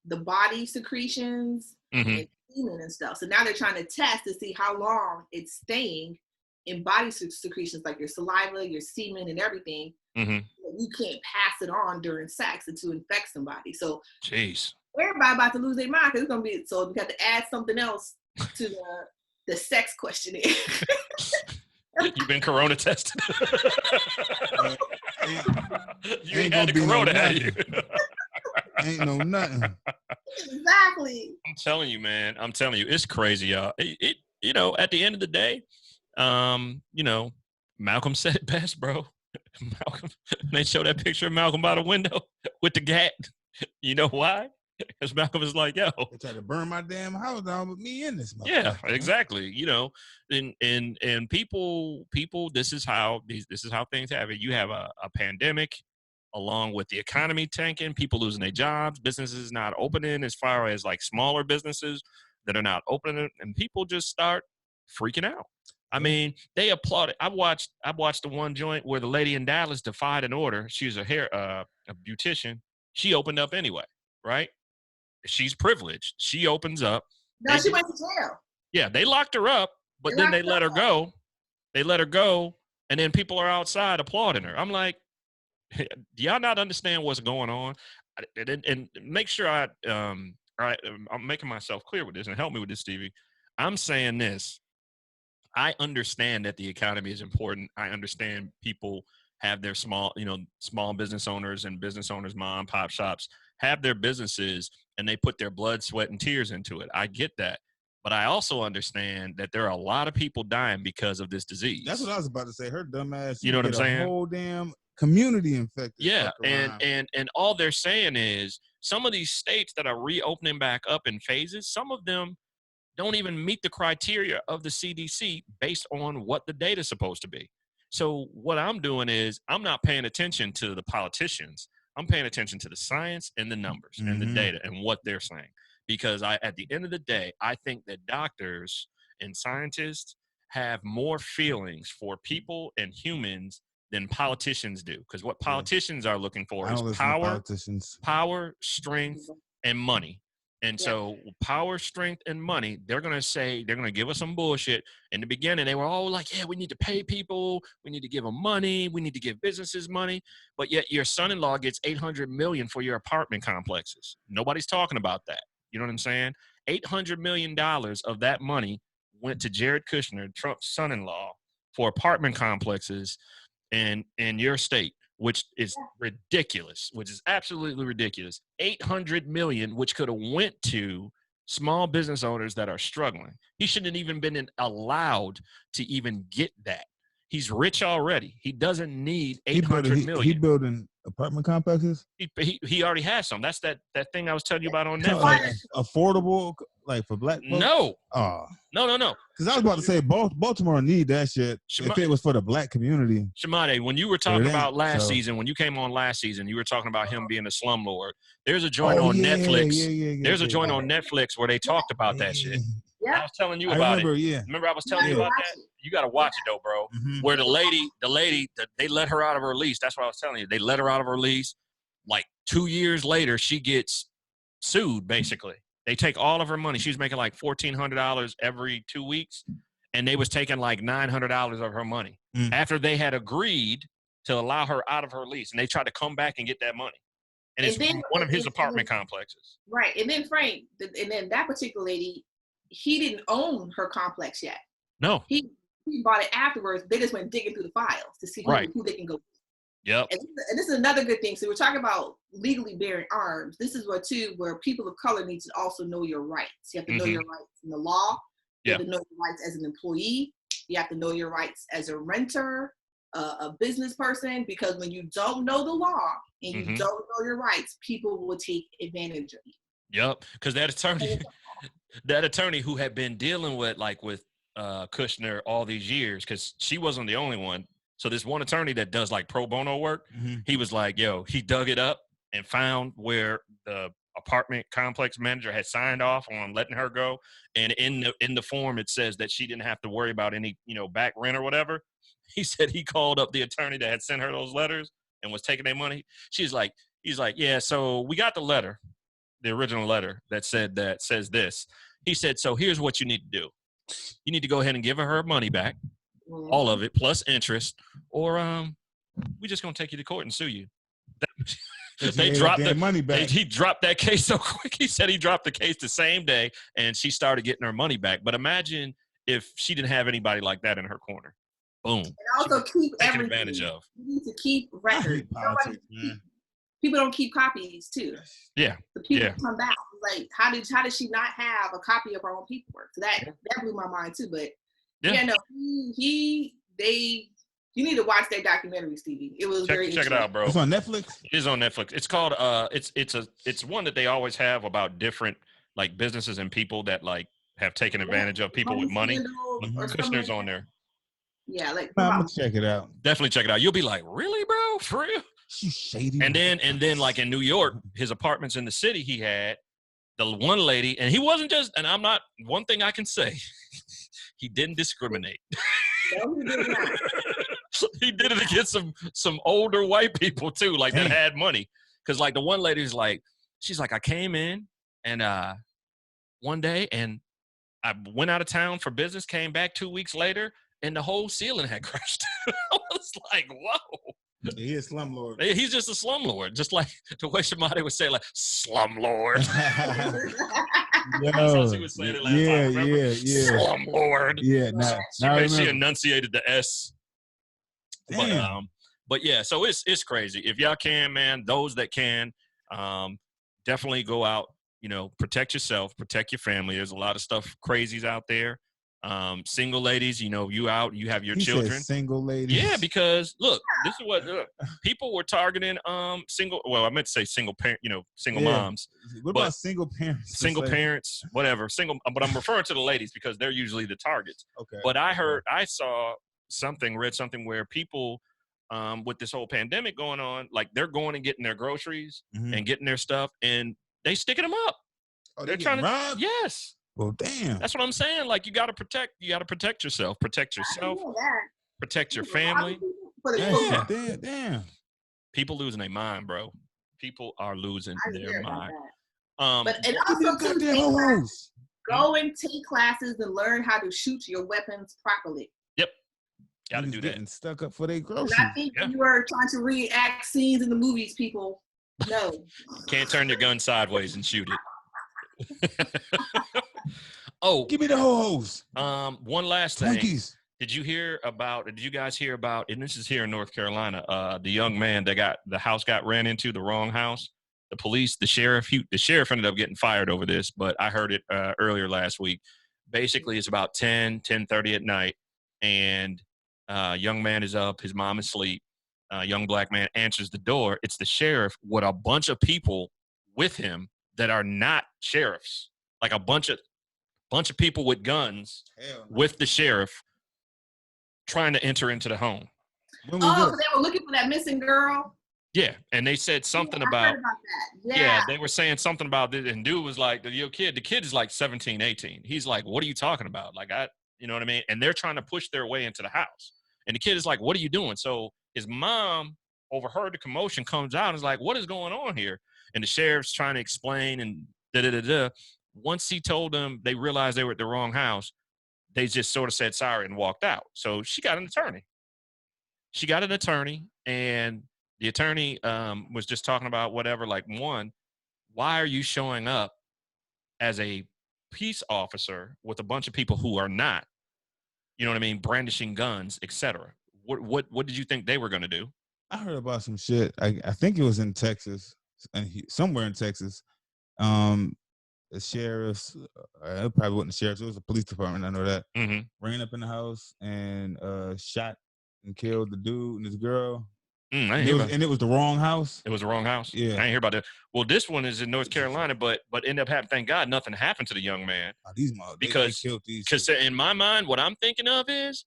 the body secretions and semen and stuff. So now they're trying to test to see how long it's staying in body secretions, like your saliva, your semen, and everything. You can't pass it on during sex and to infect somebody. So, jeez, everybody about to lose their mind because it's gonna be. So we got to add something else to the sex questionnaire. You've been corona tested. You ain't had the corona, have you? Ain't no nothing. Exactly. I'm telling you, man. I'm telling you, it's crazy, y'all. It you know, at the end of the day, you know, Malcolm said it best, bro. Malcolm, they show that picture of Malcolm by the window with the gat. You know why? Because Malcolm is like, yo, they tried to burn my damn house down with me in this. Yeah, exactly. You know, and people, this is how things happen. You have a pandemic, along with the economy tanking, people losing their jobs, businesses not opening, as far as like smaller businesses that are not opening, and people just start freaking out. I mean, they applauded. I watched the one joint where the lady in Dallas defied an order. She was a beautician. She opened up anyway, right? She's privileged. She opens up. No, she went to jail. Yeah, they locked her up, but then they let her go. They let her go, and then people are outside applauding her. I'm like, do y'all not understand what's going on? And make sure I'm making myself clear with this, and help me with this, Stevie. I'm saying this. I understand that the economy is important. I understand people have their small business owners and business owners, mom and pop shops, have their businesses and they put their blood, sweat, and tears into it. I get that. But I also understand that there are a lot of people dying because of this disease. That's what I was about to say. Her dumb ass. You know what I'm saying? A whole damn community infected. Yeah, and all they're saying is some of these states that are reopening back up in phases, some of them don't even meet the criteria of the CDC based on what the data is supposed to be. So what I'm doing is I'm not paying attention to the politicians. I'm paying attention to the science and the numbers and the data and what they're saying. Because at the end of the day, I think that doctors and scientists have more feelings for people and humans than politicians do. Because what politicians are looking for is power, strength, and money. And so power, strength, and money, they're going to give us some bullshit. In the beginning, they were all like, yeah, we need to pay people. We need to give them money. We need to give businesses money. But yet your son-in-law gets $800 million for your apartment complexes. Nobody's talking about that. You know what I'm saying? $800 million of that money went to Jared Kushner, Trump's son-in-law, for apartment complexes in your state, which is ridiculous, which is absolutely ridiculous. $800 million, which could have went to small business owners that are struggling. He shouldn't even been allowed to even get that. He's rich already. He doesn't need $800 million. He building apartment complexes? He already has some. That's that thing I was telling you about on Netflix. Like affordable, like for black folks? No. Oh. No. Because I was about to say Baltimore need that shit if it was for the black community. Chamade, when you were talking about last season, when you came on last season, you were talking about him being a slumlord. There's a joint on Netflix. There's a joint on Netflix where they talked about that shit. Yeah. I was telling you about it. Remember I was telling you about that? You got to watch it though, bro. Where the lady, they let her out of her lease. That's what I was telling you. They let her out of her lease. Like 2 years later, she gets sued, basically. They take all of her money. She was making like $1,400 every 2 weeks, and they was taking like $900 of her money after they had agreed to allow her out of her lease, and they tried to come back and get that money. And it's one of his apartment complexes. Right, and then Frank, and then that particular lady, he didn't own her complex yet. No. He bought it afterwards. They just went digging through the files to see who they can go. Yep. And this is another good thing. So we're talking about legally bearing arms. This is where people of color need to also know your rights. You have to know your rights in the law. You have to know your rights as an employee. You have to know your rights as a renter, a business person, because when you don't know the law and you don't know your rights, people will take advantage of you. Yep. Because that attorney who had been dealing with Kushner all these years, because she wasn't the only one. So this one attorney that does like pro bono work, he was like, he dug it up and found where the apartment complex manager had signed off on letting her go. And in the form, it says that she didn't have to worry about any, back rent or whatever. He said he called up the attorney that had sent her those letters and was taking their money. He's like, yeah, so we got the letter. the original letter that says this. He said, so here's what you need to do. You need to go ahead and give her money back, all of it, plus interest, or we're just going to take you to court and sue you. They dropped their money back. He dropped that case so quick. He said he dropped the case the same day, and she started getting her money back. But imagine if she didn't have anybody like that in her corner. Boom. And also keep taken advantage of. You need to keep records. People don't keep copies too. Yeah. The people come back. Like, how did she not have a copy of her own paperwork? So that blew my mind too. But you need to watch that documentary, Stevie. It was very interesting. Check it out, bro. It's on Netflix? It is on Netflix. It's called it's one that they always have about different like businesses and people that like have taken advantage of people with money. Kushner's on there. Yeah, like I'm gonna check it out. Definitely check it out. You'll be like, really, bro? For real? She's shady. And then like in New York, his apartments in the city, he had the one lady, and he wasn't just, and I'm not, one thing I can say, he didn't discriminate. No, he did not. He did it against some older white people too, like that had money. Cause like the one lady's like, she's like, I came in and one day and I went out of town for business, came back 2 weeks later, and the whole ceiling had crashed. I was like, whoa. He is slumlord. He's just a slumlord, just like the way Chamade would say, like, slumlord. That's how she was saying it last time, remember? Slumlord. Yeah, she enunciated the S. But yeah, so it's crazy. If y'all can, man, those that can, definitely go out, protect yourself, protect your family. There's a lot of stuff crazies out there. Single ladies, you out, you have your children. Single ladies. Yeah, because look, this is what people were targeting. Single. Well, I meant to say single parent. Single moms. What about single parents? Single parents, whatever. Single, but I'm referring to the ladies because they're usually the targets. Okay. But I read something where people, with this whole pandemic going on, like they're going and getting their groceries and getting their stuff, and they sticking them up. Oh, they're trying to rob? Yes. Well, damn. That's what I'm saying. Like you got to protect yourself, protect your family. Damn. People losing their mind, bro. People are losing their mind. But and also go and take classes and learn how to shoot your weapons properly. Yep. Got to do that. Getting stuck up for their groceries. I think you are trying to reenact scenes in the movies, people. No. Can't turn your gun sideways and shoot it. Oh, give me the hose. One last thing. Twinkies. Did you guys hear about, and this is here in North Carolina, the young man that the house got ran into, the wrong house? The sheriff ended up getting fired over this, but I heard it earlier last week. Basically, it's about 10:30 at night, and young man is up, his mom is asleep. Young black man answers the door. It's the sheriff with a bunch of people with him that are not sheriffs, like a bunch of people with guns with the sheriff trying to enter into the home. So they were looking for that missing girl? Yeah, and they said something I heard about that. Yeah, they were saying something about this, and dude was like, the kid is like 17, 18. He's like, what are you talking about? Like, you know what I mean? And they're trying to push their way into the house. And the kid is like, what are you doing? So his mom overheard the commotion, comes out and is like, what is going on here? And the sheriff's trying to explain and da-da-da-da. Once he told them, they realized they were at the wrong house. They just sort of said sorry and walked out. So she got an attorney. And the attorney was just talking about whatever, like, one, why are you showing up as a peace officer with a bunch of people who are not, you know what I mean, brandishing guns, etc.? What did you think they were going to do? I heard about some shit. I think it was in Texas, somewhere in Texas. The sheriffs, it probably wasn't the sheriffs, it was the police department, I know that, ran up in the house and shot and killed the dude and his girl. And it was the wrong house. It was the wrong house? Yeah. I ain't hear about that. Well, this one is in North Carolina, but ended up happening, thank God, nothing happened to the young man. These motherfuckers, they killed these. Because in my mind, what I'm thinking of is,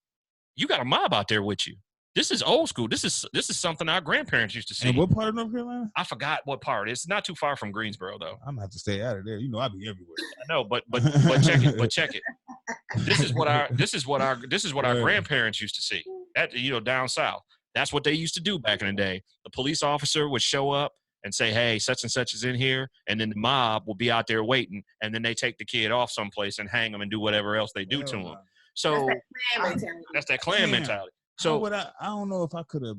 you got a mob out there with you. This is old school. This is something our grandparents used to see. And what part of North Carolina? I forgot what part. It's not too far from Greensboro, though. I'm gonna have to stay out of there. You know, I be everywhere. I know, but check it. But check it. This is what our grandparents used to see. That, down south. That's what they used to do back in the day. The police officer would show up and say, hey, such and such is in here, and then the mob will be out there waiting, and then they take the kid off someplace and hang him and do whatever else they do to him. So that's that Klan mentality. So I don't know if I could have.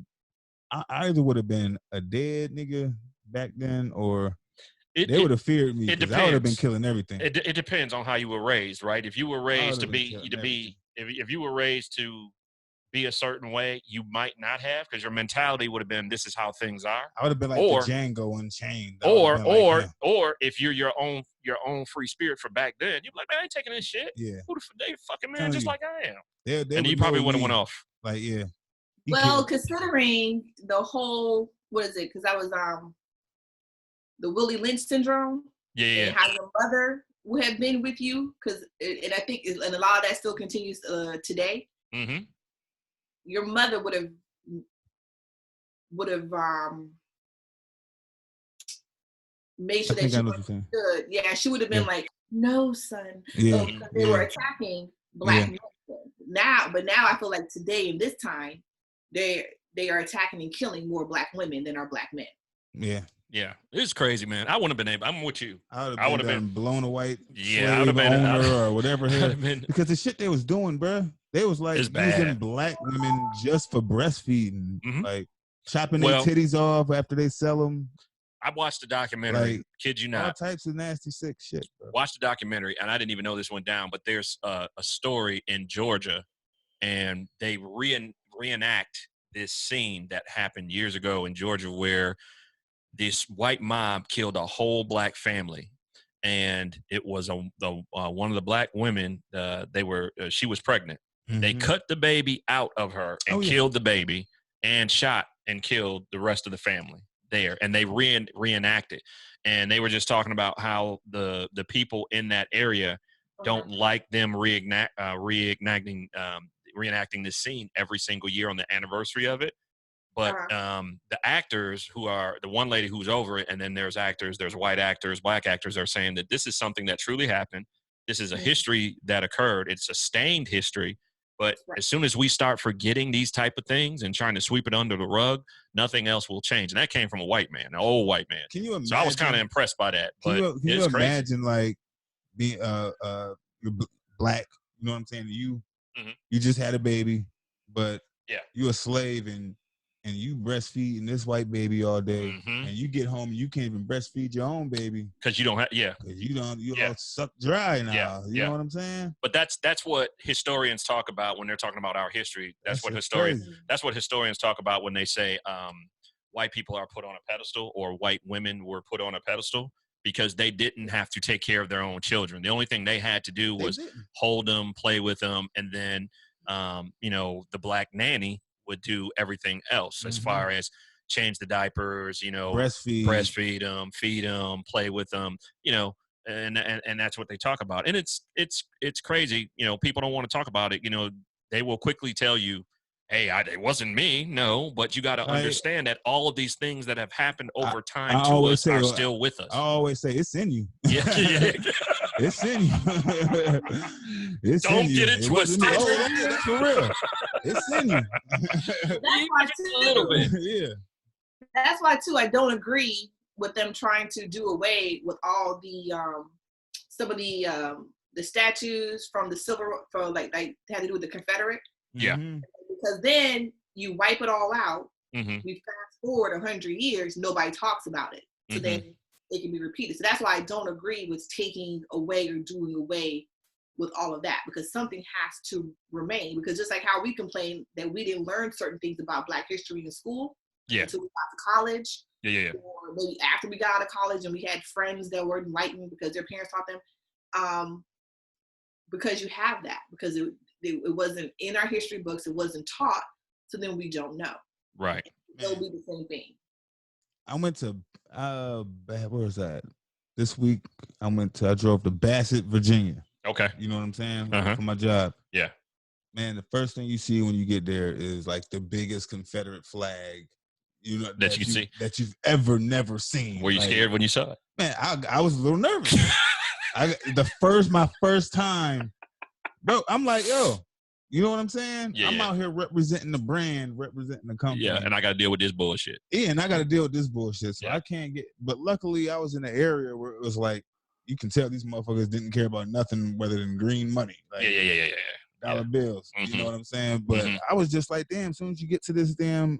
I either would have been a dead nigga back then, or they would have feared me. Because I would have been killing everything. It depends on how you were raised, right? If you were raised if you were raised to be a certain way, you might not have, because your mentality would have been, this is how things are. I would have been like the Django Unchained. Or if you're your own free spirit for back then, you'd be like, man, I ain't taking this shit. Yeah. Who they fucking man just like I am. And you probably would have went off. Like, yeah. Well, considering the whole, what is it? Because I was the Willie Lynch syndrome. Yeah. And how your mother would have been with you, because and I think and a lot of that still continues today. Mm-hmm. Your mother would have made sure that she understood. Yeah, she would have been like, no, son. Yeah. Because they were attacking black men. Now I feel like today in this time, they are attacking and killing more black women than are black men. Yeah. Yeah, it's crazy, man. I wouldn't have been able. I'm with you. I would have been blown a white I would have been owner or whatever. Because the shit they was doing, bro, they was like using black women just for breastfeeding, like chopping their titties off after they sell them. I watched the documentary. Like, kid you not. All types of nasty, sick shit. Bro. Watched the documentary, and I didn't even know this went down. But there's a story in Georgia, and they reenact this scene that happened years ago in Georgia, where this white mob killed a whole black family, and it was one of the black women. She was pregnant. Mm-hmm. They cut the baby out of her and killed the baby, and shot and killed the rest of the family there. And they reenact it. And they were just talking about how the people in that area don't like them reenacting this scene every single year on the anniversary of it. But the actors who are the one lady who's over it, and then there's white actors, black actors, are saying that this is something that truly happened. This is a history that occurred. It's a stained history. But as soon as we start forgetting these type of things and trying to sweep it under the rug, nothing else will change. And that came from a white man, an old white man. Can you imagine? So I was kind of impressed by that. But can you imagine like being you're black, you know what I'm saying? You just had a baby, but you're a slave and you breastfeeding this white baby all day, and you get home and you can't even breastfeed your own baby because you don't have all sucked dry now. You know what I'm saying? But that's what historians talk about when they're talking about our history. That's what historians talk about when they say white people are put on a pedestal, or white women were put on a pedestal, because they didn't have to take care of their own children. The only thing they had to do was hold them, play with them, and then the black nanny would do everything else as far as change the diapers, breastfeed them, feed them, play with them, and that's what they talk about. And it's crazy. People don't want to talk about it. They will quickly tell you, hey, it wasn't me. No, but you got to understand that all of these things that have happened over time to us are still with us. I always say it's in you. Yeah. It's in you. Don't get it twisted. That's for real. It's in you. That's why too, a little bit. Yeah. That's why too I don't agree with them trying to do away with all the some of the statues from the like had to do with the Confederate. Yeah. Because then you wipe it all out. You fast forward 100 years, nobody talks about it. So then it can be repeated. So that's why I don't agree with taking away or doing away with all of that, because something has to remain. Because just like how we complain that we didn't learn certain things about Black history in school until we got to college. Or maybe after we got out of college and we had friends that were enlightened because their parents taught them. Because you have that, because it wasn't in our history books, it wasn't taught, so then we don't know. Right. It'll be the same thing. I went to where was that? This week I drove to Bassett, Virginia. Okay. You know what I'm saying? For my job. Yeah. Man, the first thing you see when you get there is like the biggest Confederate flag, that you see that you've never seen. Were you scared when you saw it? Man, I was a little nervous. my first time, bro. I'm like, yo, You know what I'm saying? Yeah, I'm out here representing the brand, representing the company. Yeah, and I got to deal with this bullshit. Yeah, and I got to deal with this bullshit. So I can't get. But luckily, I was in an area where it was like you can tell these motherfuckers didn't care about nothing rather than green money. Like, yeah. Dollar bills. Mm-hmm. You know what I'm saying? But I was just like, damn. As soon as you get to this damn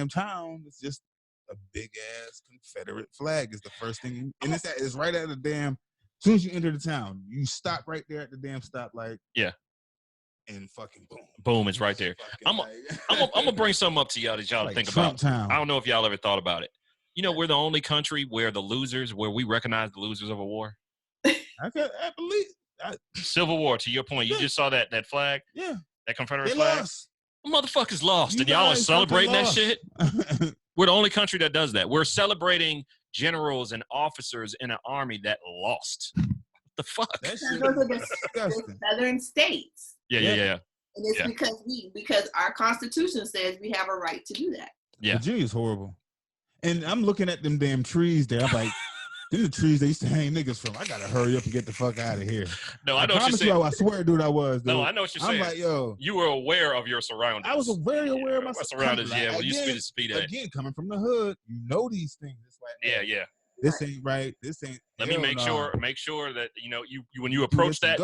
town, it's just a big ass Confederate flag is the first thing, and it's right at the damn. As soon as you enter the town, you stop right there at the damn stoplight. Yeah. And fucking boom, it's right there. I'm gonna bring something up to y'all that y'all like think Trump about. Town. I don't know if y'all ever thought about it. You know, we're the only country where we recognize the losers of a war. I believe Civil War. To your point, you just saw that flag. Yeah, that Confederate they flag. Lost. Motherfuckers lost, and y'all are celebrating that shit. We're the only country that does that. We're celebrating generals and officers in an army that lost. What the fuck? Those are the southern states. Yeah. And it's because our Constitution says we have a right to do that. Yeah. Virginia's horrible. And I'm looking at them damn trees there. I'm like, them the trees they used to hang niggas from. I gotta hurry up and get the fuck out of here. No, I know what you're saying. I swear, dude, I was. Dude. No, I know what you're saying. I'm like, yo. You were aware of your surroundings. I was very aware of my surroundings. Yeah, when you speed at. Again, coming from the hood, you know these things. It's like, yeah. This ain't right. This ain't. Let me make sure that you know you when you approach that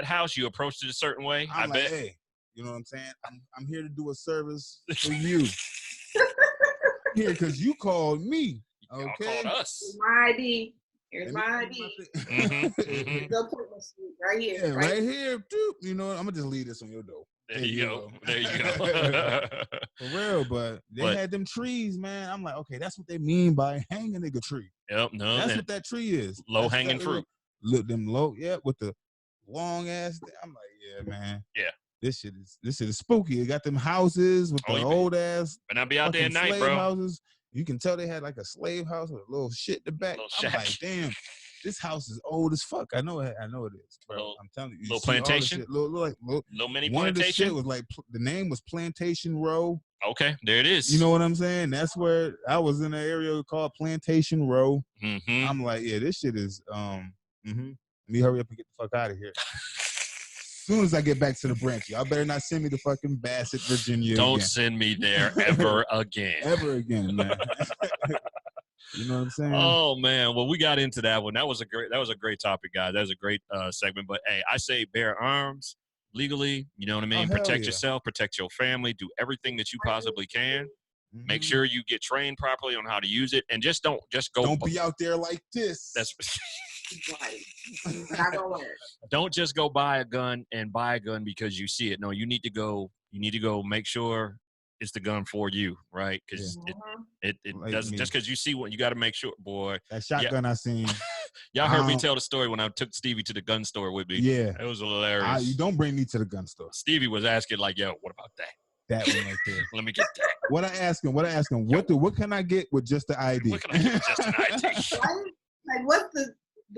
house, you approached it a certain way. I bet. Hey, you know what I'm saying? I'm here to do a service for you. Here, because you called me. Okay. Y'all called us. My ID. Here's my ID. Go put my seat right here. Yeah, right here. You know what? I'm gonna just leave this on your door. There you go. For real, but they had them trees, man. I'm like, okay, that's what they mean by hang a nigga tree. Yep, no. That's what that tree is. Low hanging fruit. Look, them low, with the long ass. I'm like, yeah, man. Yeah. This shit is spooky. It got them houses with the old ass. But not be out there at night, bro. Houses. You can tell they had like a slave house with a little shit in the back. I'm like, damn, this house is old as fuck. I know it is, bro. I'm telling you. Little plantation. Little mini one plantation. Of the shit was like the name was Plantation Row. Okay, there it is. You know what I'm saying? That's where I was in an area called Plantation Row. Mm-hmm. I'm like, yeah, this shit is. Let me hurry up and get the fuck out of here. As soon as I get back to the branch, y'all better not send me to fucking Bassett, Virginia. Don't send me there ever again. Ever again, man. You know what I'm saying? Oh man, well we got into that one. That was a great topic, guys. That was a great segment. But hey, I say bear arms legally. You know what I mean? Protect yourself, protect your family, do everything that you possibly can. Mm-hmm. Make sure you get trained properly on how to use it, and don't be out there like this. That's I don't work. Don't just go buy a gun because you see it. No, you need to go make sure it's the gun for you, right? Because it like doesn't just because you see one, you got to make sure, boy. That shotgun I seen. Y'all heard me tell the story when I took Stevie to the gun store with me. Yeah, it was hilarious. You don't bring me to the gun store. Stevie was asking like, "Yo, what about that?" That one right there. Let me get that. What I ask him? What can I get with just the ID? What can I get with just an ID? Like, what's the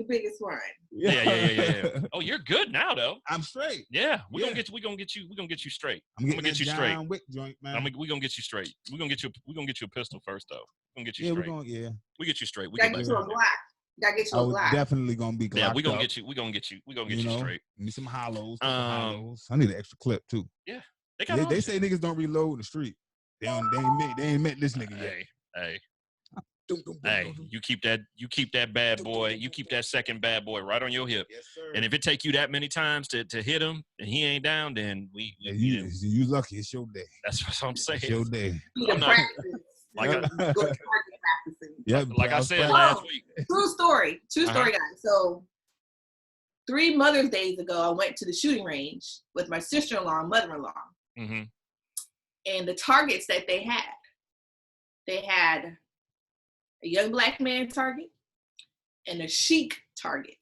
biggest one? Yeah. Oh, you're good now, though. I'm straight. Yeah, we're gonna get you straight. I'm gonna get you straight. Wick joint, man. We're gonna get you straight. We're gonna get you a pistol first, though. We're gonna get you straight. We get you straight. We gotta get you a Glock. Gotta get you a Glock. Definitely gonna be Glock. Yeah, we're gonna get you straight. Need some hollows. I need an extra clip too. Yeah, they say niggas don't reload in the street. They ain't met this nigga yet. Hey, you keep that bad boy, you keep that second bad boy right on your hip. Yes, sir. And if it take you that many times to hit him and he ain't down, then you lucky. It's your day. That's what I'm saying. It's your day. I'm not, like I said last week. True story, guys. So 3 Mother's Days ago, I went to the shooting range with my sister-in-law and mother-in-law. Mm-hmm. And the targets that they had a young black man target and a chic target.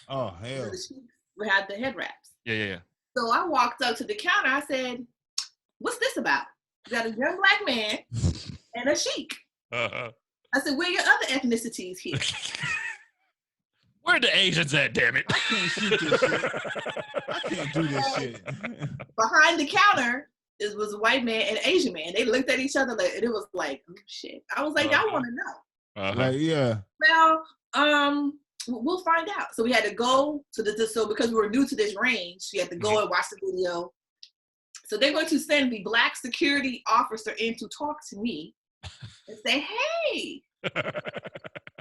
Oh, hell. So the chic would have the head wraps. Yeah. So I walked up to the counter. I said, "What's this about? You got a young black man and a chic." Uh-huh. I said, "Where are your other ethnicities here?" Where the Asians at, damn it? I can't shoot this shit. I can't do this shit. Behind the counter, it was a white man and an Asian man. They looked at each other and it was like, oh, shit. I was like, y'all want to know. Like, yeah. Well, we'll find out. So we had to go to so because we were new to this range, we had to go and watch the video. So they're going to send the black security officer in to talk to me and say, hey,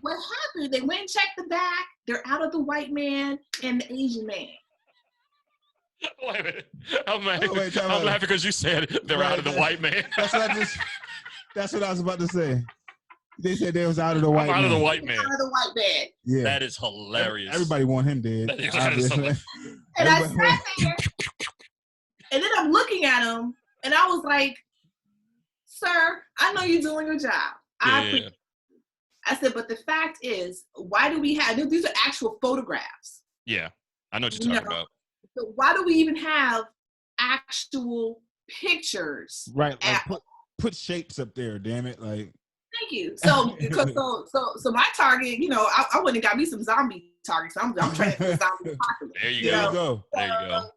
what happened? They went and checked the back. They're out of the white man and the Asian man. Wait a minute. I'm laughing because you said they're out of the white man. That's what I was about to say. They said they was out of the white man. Out of the white man. Out of the white man. Yeah. That is hilarious. Everybody want him dead. And I sat there, and then I'm looking at him, and I was like, sir, I know you're doing your job. I said, but the fact is, why do we have, these are actual photographs. Yeah, I know what you're talking about. So why do we even have actual pictures? Right, like put shapes up there, damn it. Like, thank you. So my target, I went and got me some zombie targets. I'm trying to put zombie apocalypse. There you go. There you go.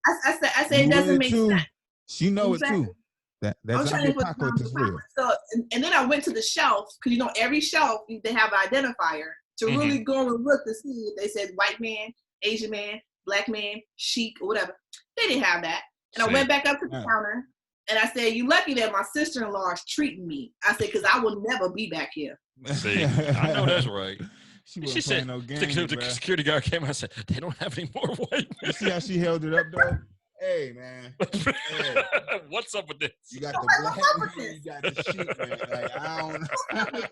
I said it doesn't make sense. She know it too. That zombie apocalypse is real. So and then I went to the shelf because every shelf they have an identifier to really go and look to see if they said white man, Asian man, black man, chic, or whatever. They didn't have that. And I went back up to the counter and I said, you lucky that my sister-in-law is treating me. I said, because I will never be back here. See, I know that's right. She said, no games, the security guard came out and said, they don't have any more white men. You see how she held it up, though? Hey, man. Hey. What's up with this? You got the black man, you got the sheep, man. Like,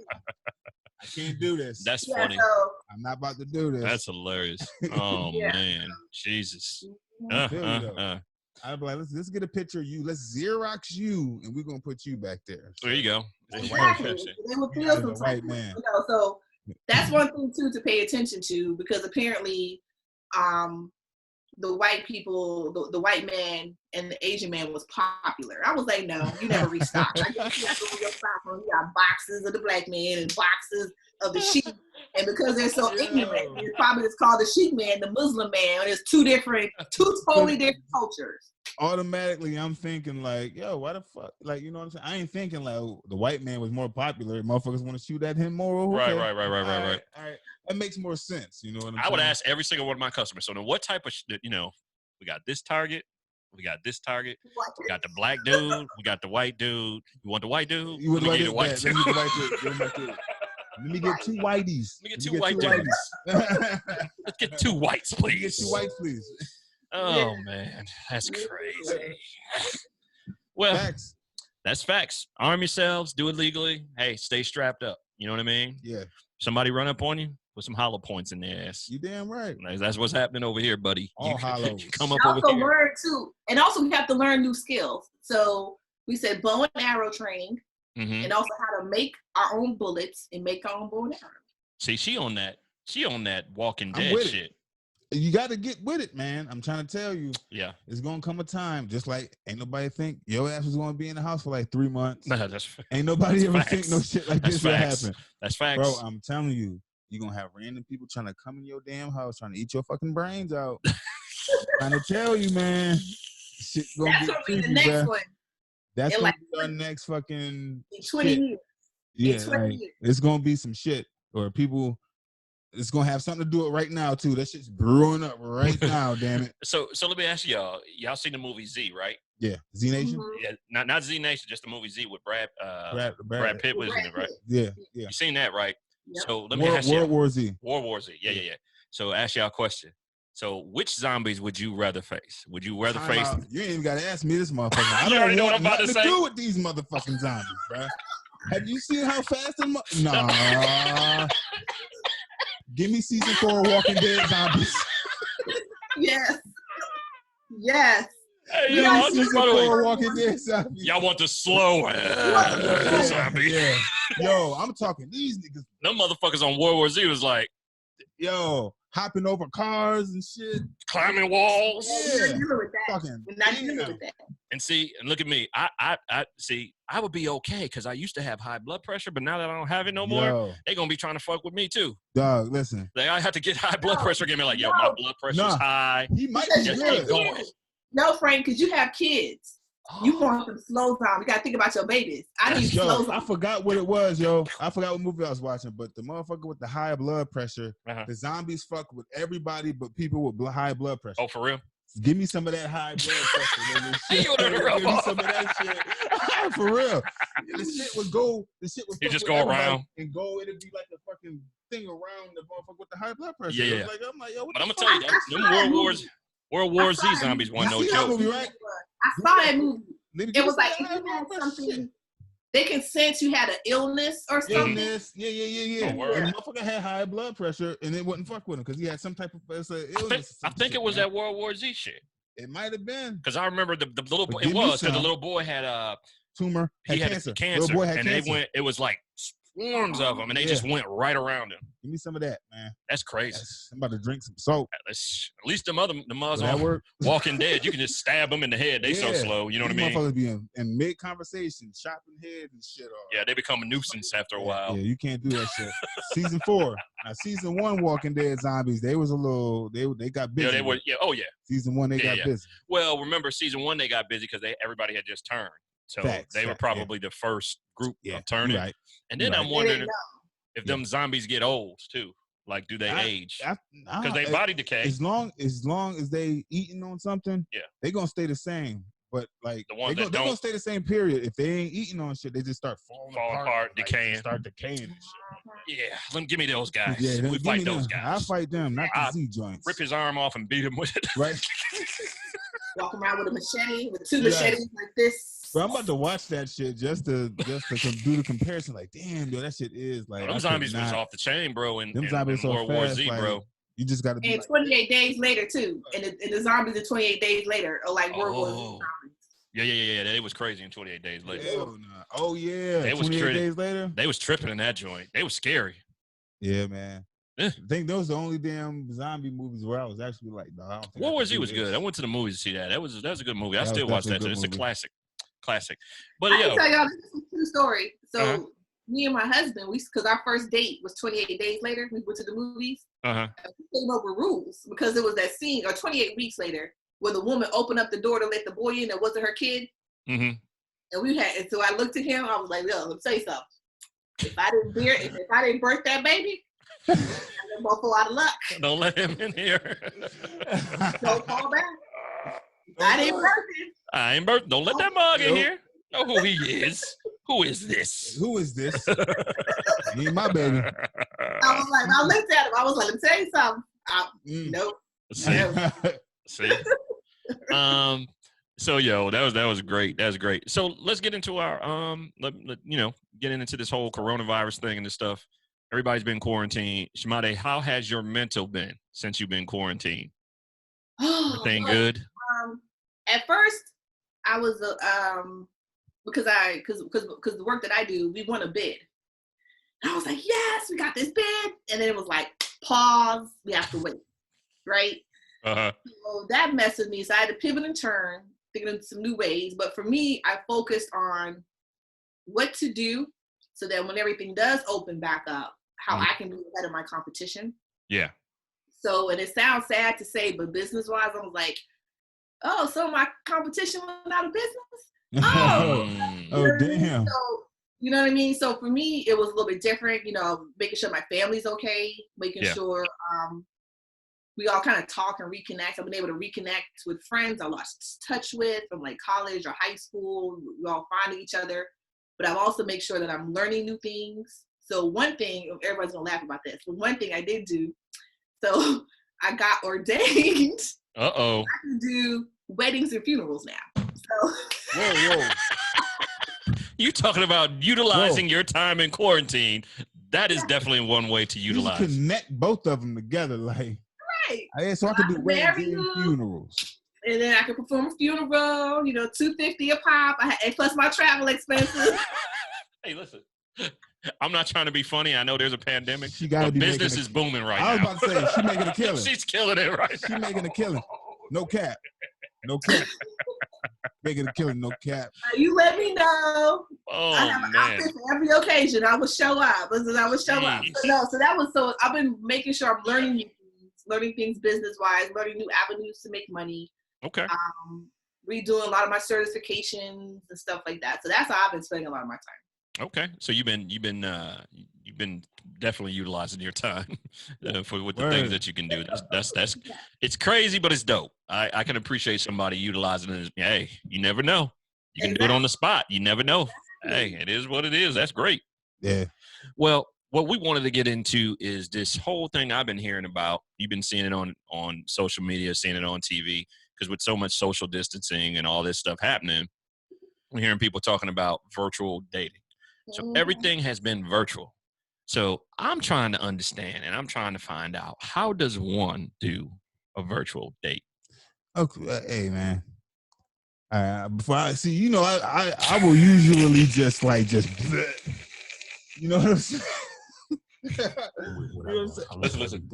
I can't do this. That's funny. So, I'm not about to do this. That's hilarious. Oh, man. Jesus. I'd be like, let's get a picture of you. Let's Xerox you, and we're going to put you back there. There you go. Exactly. They would feel some type man. So that's one thing, too, to pay attention to, because apparently the white people, the white man and the Asian man was popular. I was like, no, you never restocked. I guess you have to go to your platform. You got boxes of the black man and boxes of the sheep. And because they're so ignorant, it's probably just called the sheep man, the Muslim man. It's two totally different cultures. Automatically, I'm thinking like, yo, why the fuck? Like, you know what I'm saying? I ain't thinking like the white man was more popular. Motherfuckers want to shoot at him more. Okay. Right. All right. That makes more sense. You know what I'm saying? I would ask every single one of my customers. So then what type of, we got this target. We got this target. We got the black dude. We got the white dude. You want the white dude? You want the white dude? Let me get two whiteys. Let me get two white dudes. Let's get two whites, please. Get two whites, please. Oh, man. That's crazy. Well, facts. That's facts. Arm yourselves. Do it legally. Hey, stay strapped up. You know what I mean? Yeah. Somebody run up on you, put some hollow points in their ass. You damn right. That's what's happening over here, buddy. All hollows. You come up over here. Learn too. And also we have to learn new skills. So we said bow and arrow training, and also how to make our own bullets and make our own bow and arrow. See, she on that Walking Dead shit. You got to get with it, man. I'm trying to tell you. Yeah. It's going to come a time, just like ain't nobody think your ass was going to be in the house for like 3 months. No, that's ain't nobody ever think no shit like this will happen. That's facts. Bro, I'm telling you, you're going to have random people trying to come in your damn house, trying to eat your fucking brains out. Trying to tell you, man. Shit gonna that's going to be the next one. That's going to be our next fucking 20 years. Yeah, 20 years. It's going to be some shit. Or people... It's gonna have something to do it right now too. That shit's brewing up right now, damn it. So let me ask y'all. Y'all seen the movie Z, right? Yeah, Z Nation. Yeah, not Z Nation, just the movie Z with Brad Pitt was in it, right? Yeah. You seen that, right? Yep. So let me ask you. World War Z. World War Z. Yeah. So ask y'all a question. So which zombies would you rather face? Would you rather face? You ain't even gotta ask me this motherfucker. I don't want nothing to do with these motherfucking zombies, bro. Have you seen how fast them? Nah. Give me season 4 Walking Dead zombies. Yes. Hey, season 4 Walking Dead zombies. Y'all want the slow zombie? Yeah. Yo, I'm talking these niggas. Them motherfuckers on World War Z was like, yo, hopping over cars and shit, climbing walls. Yeah. We're not dealing with that. And see, and look at me. I see. I would be okay because I used to have high blood pressure, but now that I don't have it no more, they gonna be trying to fuck with me too. Dog, listen. Like I have to get high blood pressure again. Like, yo, my blood pressure's high. He might be good. No, Frank, because you have kids. You want some slow time. You got to think about your babies. I need slow time. I forgot what it was, yo. I forgot what movie I was watching, but the motherfucker with the high blood pressure, the zombies fuck with everybody but people with high blood pressure. Oh, for real? Give me some of that high blood pressure. Give me some of that shit. For real. The shit would go. You just go around and go. It'd be like a fucking thing around the motherfucker with the high blood pressure. Yeah. I'm like, yo, what but I'm gonna tell you, them World War Z zombies wasn't no joke. Movie, right? I saw that movie. It was like if you had something, they can sense you had an illness or something. Yeah. And the motherfucker had high blood pressure, and it wouldn't fuck with him because he had some type of illness. I think it was that World War Z shit. It might have been because I remember the little boy. It was because the little boy had tumor. He had cancer. Little boy had and cancer. They went. It was like swarms of them, and they just went right around him. Give me some of that, man. That's crazy. I'm about to drink some soap. At least the mothers on Walking Dead, you can just stab them in the head. They so slow. You know what I mean? Motherfuckers be in mid-conversation, chopping head and shit off. Yeah, they become a nuisance after a while. Yeah, you can't do that shit. Season 4. Now, season 1 Walking Dead zombies, they was a little, they got busy. Yeah, they were. Yeah, oh yeah. Season 1, they got busy. Well, remember season 1, they got busy because everybody had just turned. So they were probably the first group of turning. Right. And then I'm wondering if them zombies get old too. Like, do they age? Because they body decay. As long as they eating on something, they gonna stay the same. But like they gonna stay the same period. If they ain't eating on shit, they just start falling apart, decaying. Start decaying and shit. Yeah, give me those guys. Yeah, we fight those guys. I fight them, not the Z joints. Rip his arm off and beat him with it. Right. Walk around with a machete, with 2 machetes like this. But I'm about to watch that shit just to do the comparison. Like, damn, yo, that shit is like. Them zombies was off the chain, bro. And them zombies so World War Z, like, bro. You just got to. And 28 days later too, and the zombies in 28 days later are like World War Z zombies. Yeah. It was crazy in 28 days later. Oh yeah. They was 28 days later. They was tripping in that joint. They was scary. Yeah, man. I think those are the only damn zombie movies where I was actually like, no, I don't think World War Z was good. I went to the movies to see that. That was a good movie. I still watch that. It's a classic. But I can tell y'all this is a true story. So me and my husband, because our first date was 28 days later. We went to the movies. We came up with rules because it was that scene, or 28 weeks later, where the woman opened up the door to let the boy in that wasn't her kid. And so I looked at him. I was like, "Yo, let me say something. If I didn't birth that baby, I'm gonna fall out of luck. Don't let him in here. Don't fall back. I didn't birth him. I ain't birth. Don't let that mug in here. Know who he is. Who is this? Who is this? He ain't my baby." I looked at him. I was like, "Let me tell you something." Nope. See. So that was great. That was great. So let's get into our getting into this whole coronavirus thing and this stuff. Everybody's been quarantined. Chamade, how has your mental been since you've been quarantined? Everything good? At first, I was because the work that I do, we won a bid. And I was like, yes, we got this bid, and then it was like, pause, we have to wait, right? So that messed with me. So I had to pivot and turn, thinking of some new ways. But for me, I focused on what to do so that when everything does open back up, how I can be ahead of my competition. Yeah. So, and it sounds sad to say, but business-wise, I was like, oh, so my competition went out of business? Oh, damn. So, you know what I mean? So for me, it was a little bit different, making sure my family's okay, making sure we all kind of talk and reconnect. I've been able to reconnect with friends I lost touch with from like college or high school. We all find each other. But I've also made sure that I'm learning new things. So one thing, everybody's going to laugh about this, but one thing I did do, so I got ordained. I can do weddings and funerals now. So. Whoa. You talking about utilizing your time in quarantine. That is definitely one way to utilize. You connect both of them together. Like, right. So I can do weddings and funerals. And then I could perform a funeral, $250 a pop, and plus my travel expenses. Hey, listen. I'm not trying to be funny. I know there's a pandemic. But business is booming right now. I was about to say, she's making a killing. She's killing it right now. She's making a killing. No cap. Making a killing, no cap. You let me know. Oh, I have an outfit for every occasion. I will show up. So I've been making sure I'm learning things business-wise, learning new avenues to make money. Okay. redoing a lot of my certifications and stuff like that. So that's how I've been spending a lot of my time. Okay, so you've been definitely utilizing your time with the things that you can do. That's it's crazy, but it's dope. I can appreciate somebody utilizing it. Hey, you never know. You can do it on the spot. You never know. Hey, it is what it is. That's great. Yeah. Well, what we wanted to get into is this whole thing I've been hearing about. You've been seeing it on social media, seeing it on TV, because with so much social distancing and all this stuff happening, we're hearing people talking about virtual dating. So everything has been virtual. So I'm trying to understand and I'm trying to find out, how does one do a virtual date? Okay, hey man. Before I see, you know, I will usually just you know what I'm saying? Listen.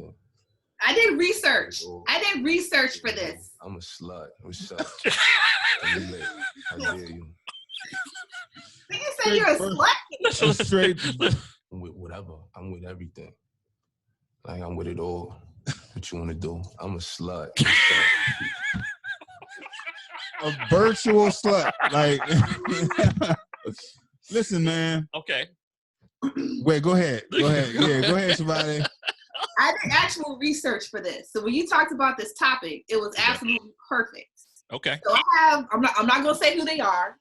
I did research. For this. I'm a slut. What's up? I'm lit. How dare you? Did you say you're a slut? Straight. I'm with whatever. I'm with everything. Like, I'm with it all. What you want to do? I'm a slut. A virtual slut. Like, listen, man. Okay. Wait, go ahead. Yeah, go ahead, somebody. I did actual research for this. So when you talked about this topic, it was absolutely perfect. Okay. So I'm not gonna say who they are.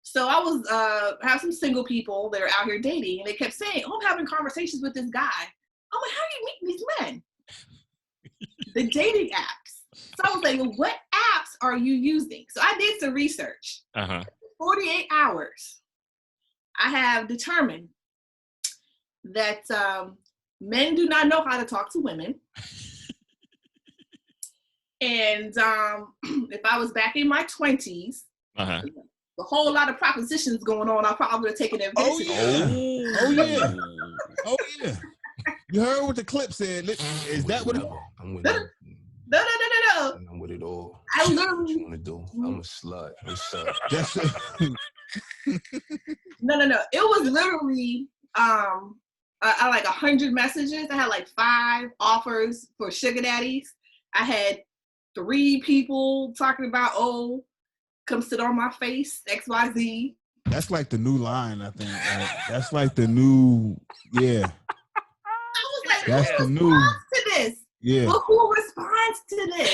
So I was have some single people that are out here dating, and they kept saying, "Oh, I'm having conversations with this guy." I'm like, "How are you meeting these men?" The dating apps. So I was like, well, "What apps are you using?" So I did some research. 48 hours. I have determined that men do not know how to talk to women. And if I was back in my 20s, a whole lot of propositions going on, I probably would have taken advantage. Oh yeah. You heard what the clip said. Is that what I'm with it? No. I'm with it all. I literally. What you want to do? I'm a slut. What's up? That's it. No. It was literally I like 100 messages. I had like 5 offers for sugar daddies. I had 3 people talking about, "Oh, come sit on my face, XYZ." That's like the new line, I think. That's like the new, yeah. I was like, that's who the new to this? Yeah. Well, who responds to this?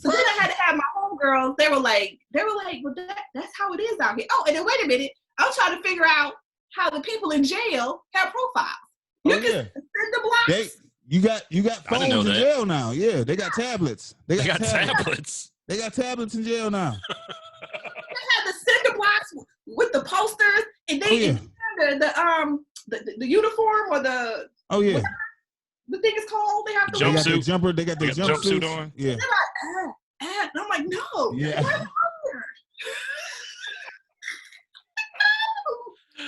So then I had to have my homegirls. They were like, well, that's how it is out here. Oh, and then wait a minute. I'm trying to figure out how the people in jail have profiles. You can send the blocks. You got phones in jail now. Yeah, they got tablets. They got tablets. They got tablets in jail now. They have the cinder blocks with the posters, and they the uniform or the whatever the thing is called. They have the jumpsuit. They got the jumpsuit on. Yeah. They're like, and I'm like, no. Yeah.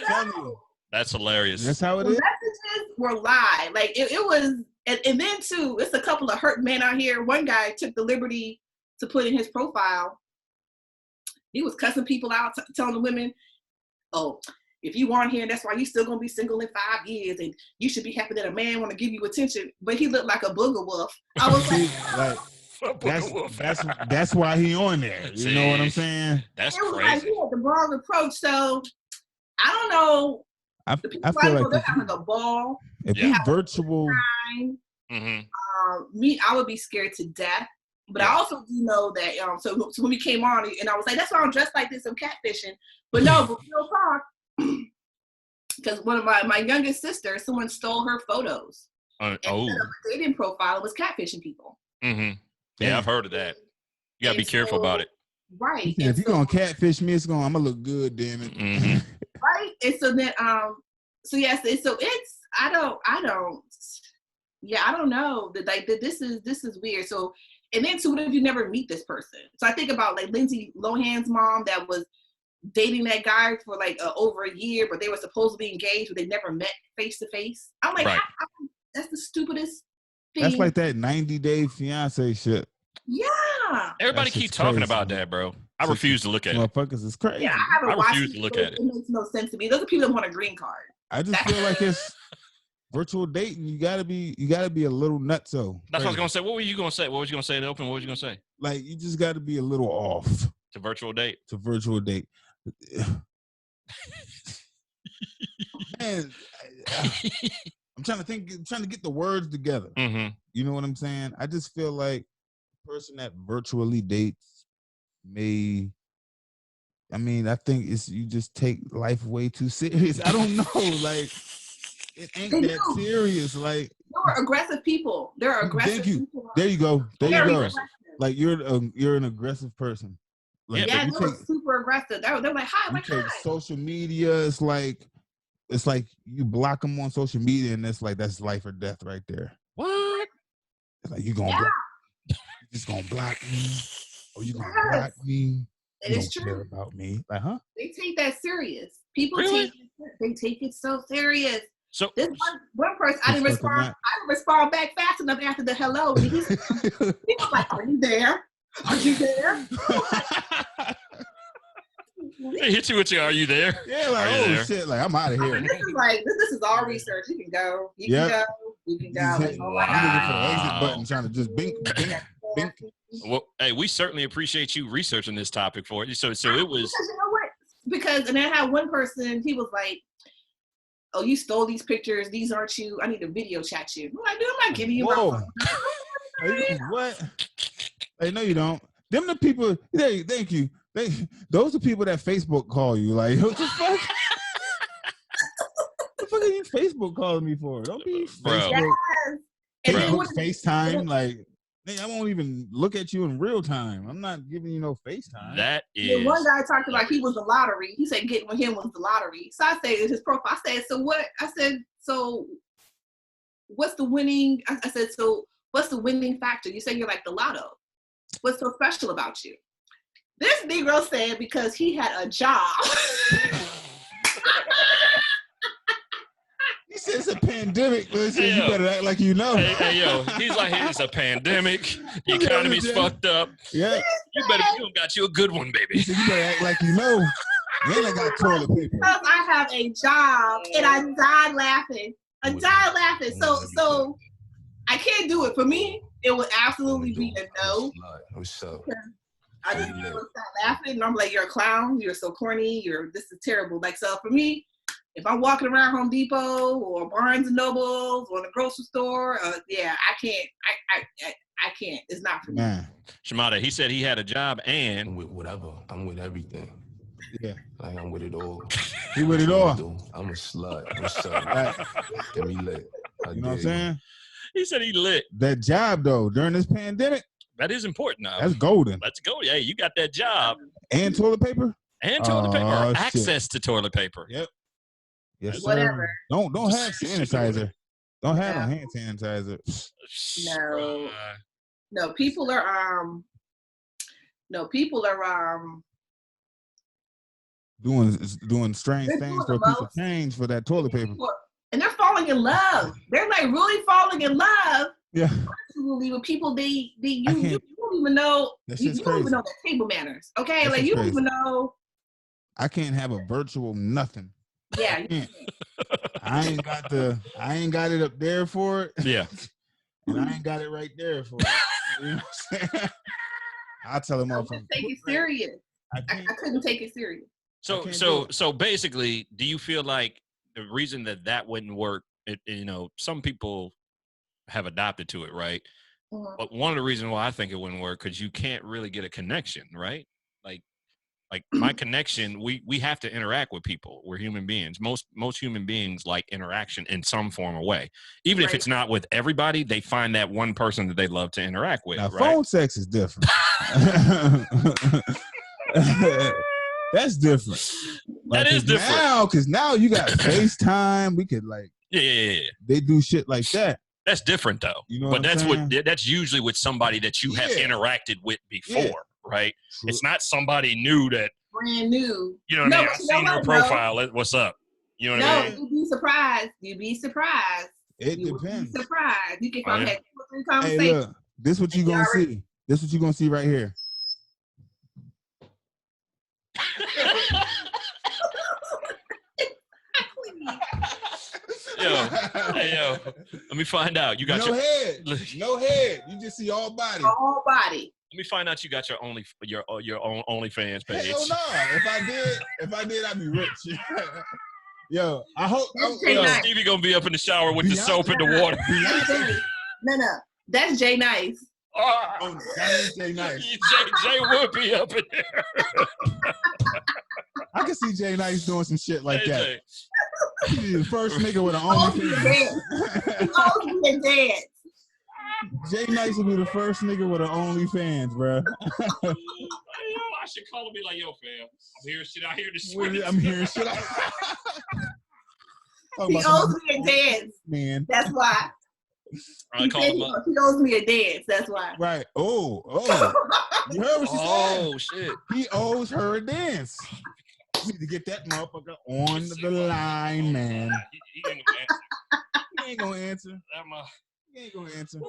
No. That's hilarious. That's how it is. Messages were live. Like it was, and then too, it's a couple of hurt men out here. One guy took the liberty to put in his profile. He was cussing people out, telling the women, "Oh, if you aren't here, that's why you still gonna be single in 5 years, and you should be happy that a man want to give you attention." But he looked like a booger wolf. I was that's why he on there. You know what I'm saying? That's crazy. Like he had the wrong approach. So I don't know. I feel like they're having a ball. If you virtual, me, I would be scared to death. But I also do know that. So when we came on, and I was like, "That's why I'm dressed like this. I'm catfishing." But no, but real talk, because one of my youngest sisters, someone stole her photos. And set up a dating profile and was catfishing people. Yeah, I've heard of that. You gotta be careful about it. Right. If you're gonna catfish me, I'm gonna look good, damn it. Right. And so then, so it's I don't know that this is weird. So, and then too, what if you never meet this person? So I think about like Lindsay Lohan's mom that was dating that guy for like over a year, but they were supposed to be engaged, but they never met face to face. I'm like, that's the stupidest thing. That's like that 90-day fiance shit. Yeah. Everybody keep talking about that, bro. I refuse to look at it. Motherfuckers is crazy. Yeah, I refuse to look at it. It makes no sense to me. Those are people that want a green card. I just feel like it's virtual dating. You gotta be a little nutso. That's what I was gonna say. What were you gonna say? What was you gonna say in the open? What was you gonna say? Like you just got to be a little off to virtual date. Man, I'm trying to get the words together. Mm-hmm. You know what I'm saying? I just feel like the person that virtually dates I think you just take life way too serious. I don't know. Like, it ain't that serious. Like, there are aggressive people. There are aggressive people. There you go. Like, you're an aggressive person. Like, yeah, they were super aggressive. They're like, hi, like, hi. Social media is like, it's like you block them on social media, and it's like that's life or death right there. What? It's like you just gonna block me, or you gonna block me. It is true. Care about me, like, huh? They take that serious. People really? take it so serious. So this one person, I didn't respond back fast enough after the hello. He was like, "Are you there? Are you there?" They hit you with your, "Are you there?" Yeah, like, oh there? Shit, like I'm out of here. This is all research. You can go. You can go. Like, oh, I'm looking for the exit button, trying to just bink. Well, hey, we certainly appreciate you researching this topic for it. So it was. Because you know what? Because and I had one person. He was like, "Oh, you stole these pictures. These aren't you. I need to video chat you." I'm like, "Dude, I'm not giving you my phone." What? Hey, no, you don't. Them the people. Hey, thank you. Those are people that Facebook call you. Like, what the fuck? What the fuck are you Facebook calling me for? Don't be Facebook. Yes. FaceTime. Like, I won't even look at you in real time. I'm not giving you no FaceTime. That is. One guy talked about he was the lottery. He said getting with him was the lottery. So I said in his profile, I said, so what? I said, so what's the winning? I said, so what's the winning factor? You say you're like the lotto. What's so special about you? This Negro said because he had a job. He said it's a pandemic. Listen, you better act like you know. Hey, yo. He's like, hey, it's a pandemic. The economy's fucked up. Yeah. You got you a good one, baby. He said, you better act like you know. Then I got toilet paper. Because I have a job and I died laughing. So I can't do it. For me, it would absolutely be a no. What's up? I just start laughing and I'm like, you're a clown, you're so corny, this is terrible. Like, so for me, if I'm walking around Home Depot or Barnes and Nobles or the grocery store, I can't. I can't. It's not for me. Chamade, he said he had a job and I'm with whatever. I'm with everything. Yeah. Like, I'm with it all. He with it all. I'm a slut. What's up? Get me lit. You know what I'm saying? He said he lit. That job, though, during this pandemic. That is important now. That's golden. Let's go. Hey, you got that job. And toilet paper? And toilet paper. Or access to toilet paper. Yep. Yes, whatever. Don't have sanitizer. Don't have no hand sanitizer. No, people are doing strange things for a piece of change for that toilet paper. And they're falling in love. They're like really falling in love. Yeah. Absolutely, with people you don't even know. You don't even know their table manners. Okay, that's like you don't even know. I can't have a virtual nothing. Yeah. I ain't got it up there for it. Yeah. And I ain't got it right there for it. You know what I'm saying? I'll tell him off. Take it serious. I couldn't take it serious. So basically, do you feel like the reason that wouldn't work, some people have adopted to it, right? Mm-hmm. But one of the reasons why I think it wouldn't work, because you can't really get a connection, right? Like my connection, we have to interact with people. We're human beings. Most human beings like interaction in some form or way. Even if it's not with everybody, they find that one person that they love to interact with. Now, right? Phone sex is different. That's different. That is different. Because now you got FaceTime. We could Yeah. They do shit like that. That's different though. You know but what that's usually with somebody that you have interacted with before, right? True. It's not somebody new that brand new. You know what I mean? I've seen your profile. What's up? You know what I mean? You'd be surprised. It depends. Be surprised. You can have 2 or 3 conversations. Hey, look, this what you gonna see. This what you gonna see right here. Yo, let me find out. You got no head. You just see all body. All body. Let me find out you got your own OnlyFans page. Hell no. If I did, I'd be rich. Yo, I hope. Stevie gonna be up in the shower with the soap and the water. No. That's Jay Nice. Oh, that is Jay Nice. Jay would be up in there. I can see Jay Nice doing some shit like that. He's the first nigga with an OnlyFans. Jay Nice will be the first nigga with an OnlyFans, bro. I should call him and be like, yo, fam, I'm hearing shit out here this week. I'm hearing shit out. He owes me a dance. Man. That's why. He owes me a dance. That's why. Right. Oh. You heard what she said? Oh, shit. He owes her a dance. You need to get that motherfucker on the line, man. He ain't gonna answer. He ain't gonna answer.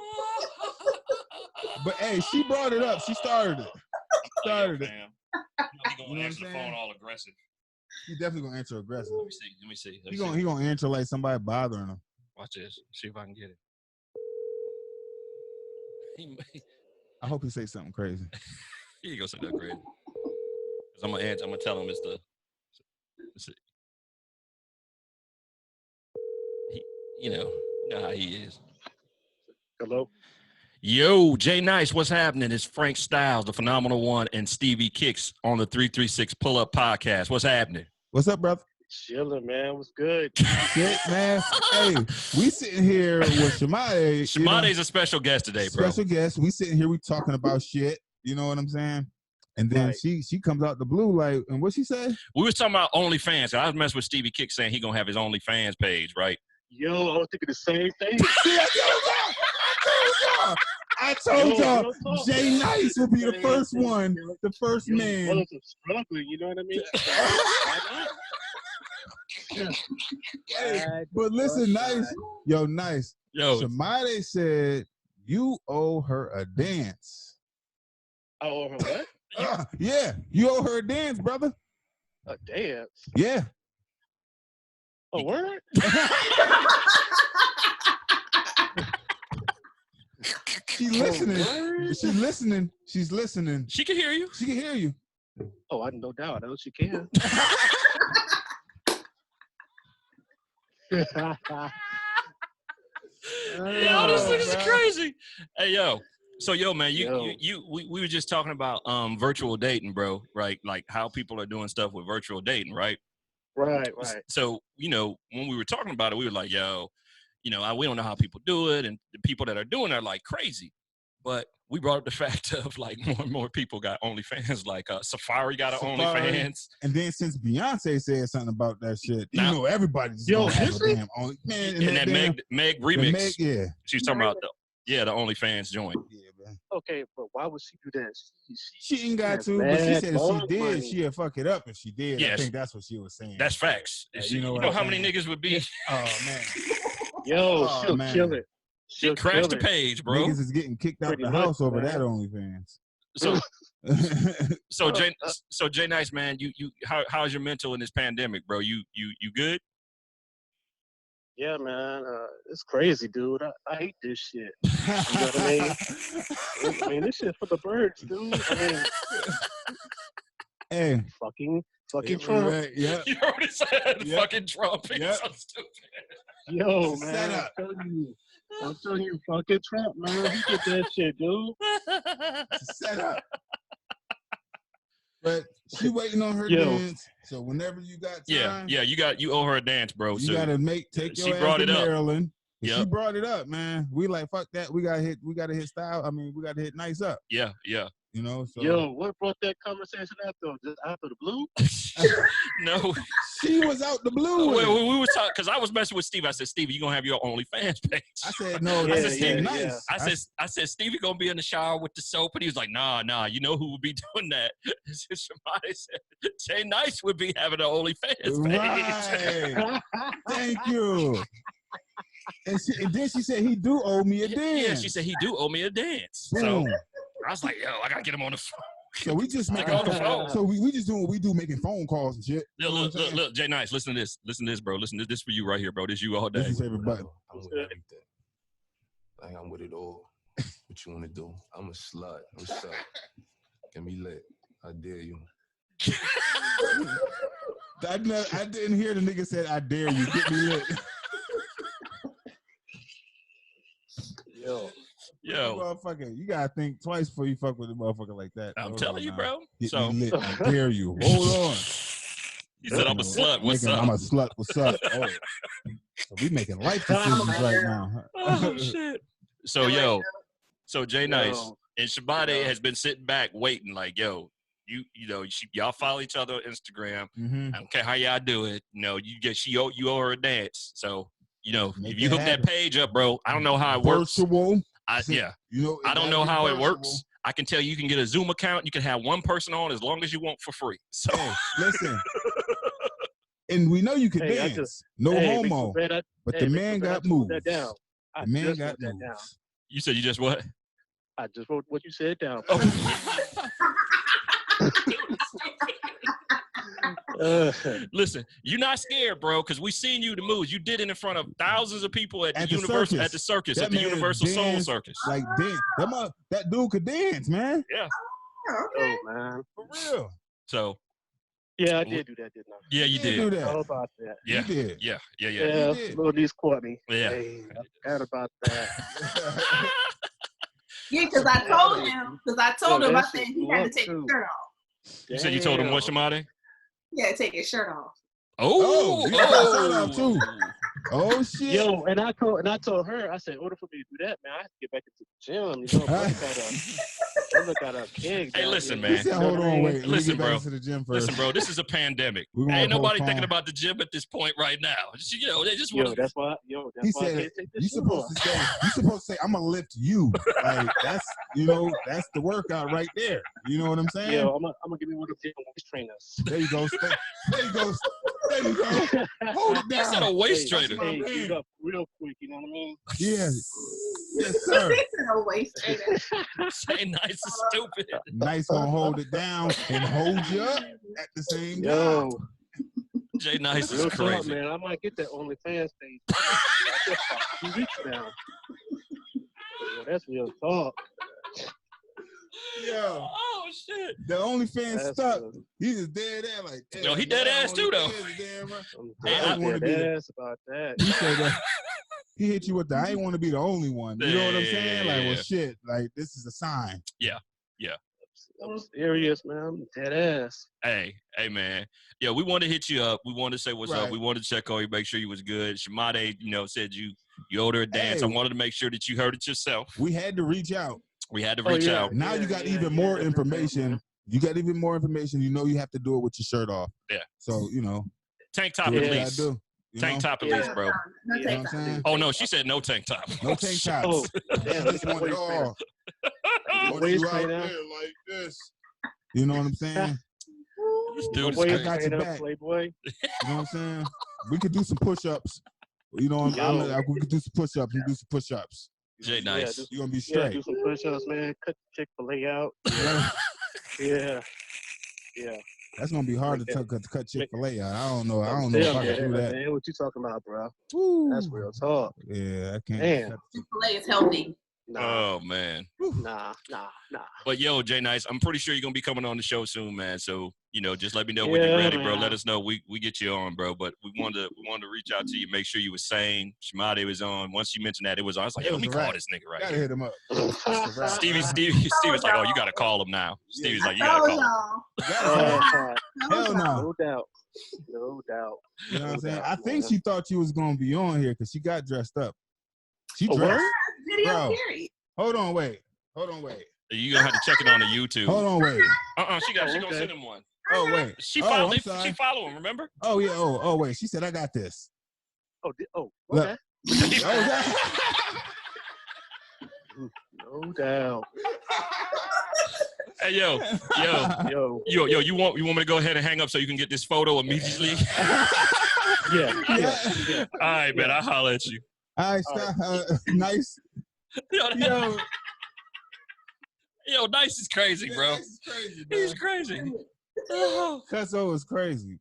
But hey, she brought it up. She started it. He gonna answer the phone all aggressive. He definitely gonna answer aggressive. Let me see. He gonna answer like somebody bothering him. Watch this. See if I can get it. I hope he say something crazy. He ain't gonna say nothing crazy. Cause I'm gonna tell him it's the. You know how he is. Hello. Yo, Jay Nice, what's happening? It's Frank Styles, the Phenomenal One, and Stevie Kicks on the 336 Pull Up Podcast. What's happening? What's up, brother? Chilling, man. What's good? Shit, man. Hey, we sitting here with Chamade. Chamade's a special guest today, bro. Special guest. We sitting here, we talking about shit. You know what I'm saying? And then she comes out the blue like, and what she say? We was talking about OnlyFans. I was messing with Stevie Kicks saying he gonna have his OnlyFans page, right? Yo, I was thinking the same thing. I told y'all, Jay Nice will be the first one, the first man. Well, it's struggling, you know what I mean? Hey, but listen, Nice. Yo, Chamade said you owe her a dance. I owe her what? Yeah, you owe her a dance, brother. A dance? Yeah. A word? She's listening. She's listening. She can hear you. She can hear you. Oh, I no doubt. I know she can. Yo, this is crazy. Hey, yo. So, man, we were just talking about virtual dating, bro, right? Like how people are doing stuff with virtual dating, right? Right. So, when we were talking about it, we were like, yo, we don't know how people do it, and the people that are doing it are like crazy. But we brought up the fact of like more and more people got OnlyFans. Like Safari got an OnlyFans. And then since Beyonce said something about that shit, everybody's gonna have a damn OnlyFans. And that Meg remix, Meg, she's talking about the OnlyFans joint. Yeah, man. Okay, but why would she do that? She ain't got to, but she said if she did, she'd fuck it up if she did. Yes. I think that's what she was saying. That's facts. You know how many niggas would be? Oh, man. Yo, she'll kill it. She crashed the page, bro. Niggas is getting kicked out the house over that OnlyFans. So Jay Nice, man, how's your mental in this pandemic, bro? You good? Yeah, man, it's crazy, dude. I hate this shit. You know what I mean? I mean, this shit for the birds, dude. I mean, hey, fucking Trump. Right, yeah. You already said fucking Trump. It's so stupid. Yo, man, I'm telling you, fucking Trump, man. He did that shit, dude. Set up. But she waiting on her dance. So whenever you got time, you owe her a dance, bro. You gotta take your ass to Maryland. She brought it up, man. We like fuck that. We gotta hit style. I mean, we gotta hit Nice up. Yeah. So yo, what brought that conversation after? Just after the blue? No, she was out the blue. We were talking because I was messing with Steve. I said, Stevie, you gonna have your OnlyFans page? I said no. I said Stevie, Nice. I said Stevie gonna be in the shower with the soap, and he was like, nah. You know who would be doing that? Somebody said Jay Nice would be having an OnlyFans page. Right. Thank you. And then she said he do owe me a dance. Yeah, she said he do owe me a dance. Boom. So I was like, yo, I gotta get him on the phone. So we just make on the phone. So we just doing what we do, making phone calls and shit. Look, Jay Nice, listen to this, bro. Listen to this for you right here, bro. This you all day. This is everybody. I'm with everything. Like I'm with it all. What you want to do? I'm a slut. What's up? Get me lit. I dare you. I didn't hear the nigga said, I dare you. Get me lit. Yo. Motherfucker, you gotta think twice before you fuck with a motherfucker like that. I'm telling you, bro. Get me lit. I dare you. Hold on. He said, I'm a slut. What's up? I'm a slut. What's up? Oh. So we making life decisions right now. Oh, shit. So, so Jay Nice and Chamade has been sitting back waiting like, yo, y'all follow each other on Instagram. Mm-hmm. I don't care how y'all do it. You know, you owe her a dance. So, make if you hook that page up, bro, I don't know how it works. Virtual. I don't know how it works. I can tell you can get a Zoom account. You can have one person on as long as you want for free. So listen. And we know you can dance. No homo. But the man got moves. The man got moves. You said you just what? I just wrote what you said down. Listen, you're not scared, bro, because we seen you the moves. You did it in front of thousands of people at the Universal Soul Circus. Like dance. That dude could dance, man. Yeah. Okay. Oh man, for real. So. Yeah, I did do that, didn't I? Yeah, you did. Do that. How about that? Yeah, you did. Yeah. Little niece caught me. Yeah. Hey, I forgot about that. Yeah, because I told him. I said he had to take his shirt off. You said you told him what, Chamade? Yeah, take his shirt off. You got his shirt off too. Oh shit! Yo, and I told her, I said, in order for me to do that, man, I have to get back into the gym. You know, I look at a keg. Hey, listen, man. Said, hold on, wait. Listen, bro. To the gym first. Listen, bro. This is a pandemic. Ain't nobody thinking about the gym at this point right now. They just want. That's why. He said, "You supposed to say, I'm gonna lift you. Like that's that's the workout right there. You know what I'm saying? Yo, I'm gonna give me one of the waist trainers. There you go. There you go. There you go. Hold it down. That's not a waist trainer. Hey, get it up real quick. You know what I mean? Yes, sir. A waist trainer. Say Nice is stupid. Nice gonna hold it down and hold you up at the same time. Jay Nice is real crazy. Talk, man. I might get that OnlyFans page. 2 weeks now. Yo, that's real talk. Yo. Oh shit. The OnlyFans stuck. He just dead ass like. Yo, he dead ass too though. I want to be ass about that. He said that. He hit you with the I ain't want to be the only one. You know what I'm saying? Like, well, shit. Like, this is a sign. Yeah. I'm serious, man. I'm dead ass. Hey, man. Yeah, we want to hit you up. We want to say what's up. We wanted to check on you, make sure you was good. Chamade, said you owed her a dance. I wanted to make sure that you heard it yourself. We had to reach out. out. Now you got even more information. You got even more information. You have to do it with your shirt off. Yeah. So, tank top at least. Tank top at least, bro. No tank top. Oh, no, she said no tank top. No tank tops. Oh, damn, Just want it all. You out there like this. You know what I'm saying? This dude is I got your back. Playboy. You know what I'm saying? We could do some push-ups. We could do some push-ups and do some push-ups. Jay Nice. You're going to be straight. Do some push-ups, man. Cut Chick-fil-A out. Yeah. That's gonna be hard to cut Chick-fil-A out. I don't know if I can do that. Man, what you talking about, bro? Woo. That's real talk. Yeah, I can't. Damn. Chick-fil-A is healthy. Nah. Oh man. Nah. But yo, Jay Nice, I'm pretty sure you're gonna be coming on the show soon, man. So just let me know when you're ready, bro. Let us know. We get you on, bro. But we wanted to reach out to you, make sure you was sane. Chamade was on. Once you mentioned that, it was on. I was like, let me call this nigga right Gotta here. hit him up. Stevie's like, oh, you gotta call him now. Stevie's like, you gotta call him. Hell no. No doubt. You know what I'm saying? I think she thought you was gonna be on here because she got dressed up. She dressed. Video period. Hold on, wait. You gonna have to check it on the YouTube. Hold on, wait. She gonna send him one. Oh wait. She follow him, remember? Oh yeah. Oh wait. She said I got this. Okay. No doubt. Hey yo. You want me to go ahead and hang up so you can get this photo immediately? Yeah. All right, man. I'll holler at you. All right, stop. Nice. Yo, Nice is crazy, bro. Nice is crazy, bro. He's crazy. Cuzzo is crazy.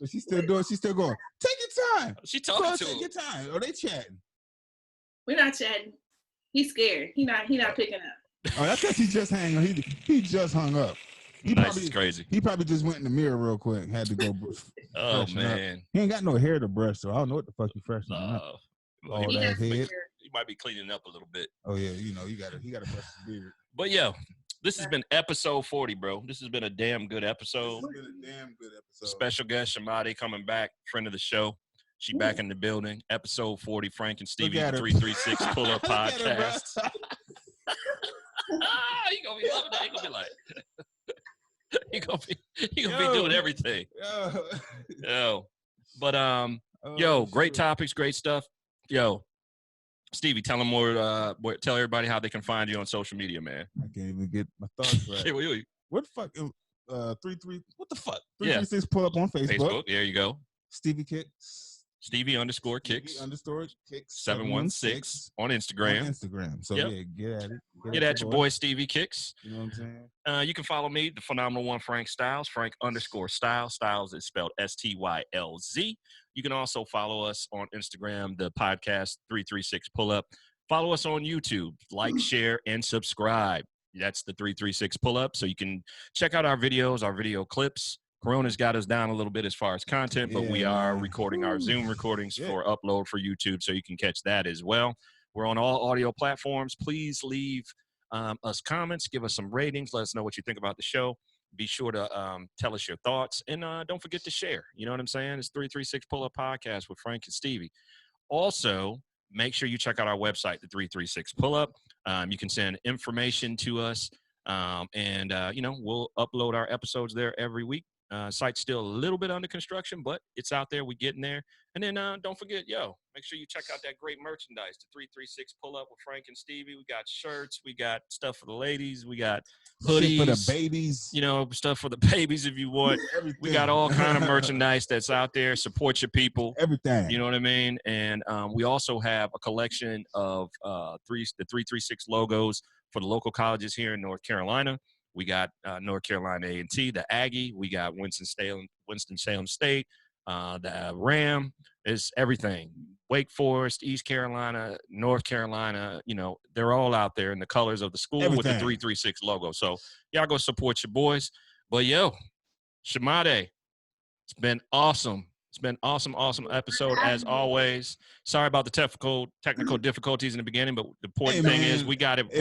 But she's still going. Take your time. She talking to him. Take your time. Are they chatting? We're not chatting. He's scared. He not picking up. Oh, that's because he just he just hung up. It's crazy. He probably just went in the mirror real quick. Had to go. Oh man, up. He ain't got no hair to brush, so I don't know what the fuck he freshening up. He might be cleaning up a little bit. Oh yeah, you gotta brush his beard. But yo, this has been episode 40, bro. This has been a damn good episode. Special guest Chamade coming back, friend of the show. She back in the building. Episode 40, Frank and Stevie, the 336 Pull Up Podcast. You gonna be loving that. You gonna be like, you gonna be doing everything. Yo. But great topics, great stuff. Yo, Stevie, tell them more. Tell everybody how they can find you on social media, man. I can't even get my thoughts right. What the fuck? 33. What the fuck? 336 Pull Up on Facebook. There you go. Stevie Kicks. Stevie _Kicks. Stevie _Kicks. 716 on Instagram. So yeah, get at it. Get at your boy Stevie Kicks. You know what I'm saying? You can follow me, the phenomenal one, Frank Styles. Frank _Styles. Styles is spelled STYLZ. You can also follow us on Instagram, the podcast 336 Pull Up. Follow us on YouTube. Like, share, and subscribe. That's the 336 Pull Up. So you can check out our videos, our video clips. Corona's got us down a little bit as far as content, but we are recording our Zoom recordings for upload for YouTube, so you can catch that as well. We're on all audio platforms. Please leave us comments, give us some ratings, let us know what you think about the show. Be sure to tell us your thoughts, and don't forget to share. You know what I'm saying? It's 336 Pull Up Podcast with Frank and Stevie. Also, make sure you check out our website, the 336 Pull Up. You can send information to us, and we'll upload our episodes there every week. Site's still a little bit under construction, but it's out there. We're getting there. And then don't forget, make sure you check out that great merchandise, the 336 Pull Up with Frank and Stevie. We got shirts. We got stuff for the ladies. We got hoodies. Shit for the babies. Stuff for the babies if you want. We got all kind of merchandise that's out there. Support your people. Everything. You know what I mean? And we also have a collection of the 336 logos for the local colleges here in North Carolina. We got North Carolina A&T, the Aggie. We got Winston-Salem State, the Ram. Is everything. Wake Forest, East Carolina, North Carolina. They're all out there in the colors of the school with the 336 logo. So y'all go support your boys. But Chamade, it's been awesome. It's been awesome episode as always. Sorry about the technical difficulties in the beginning, but the important thing is we got it work.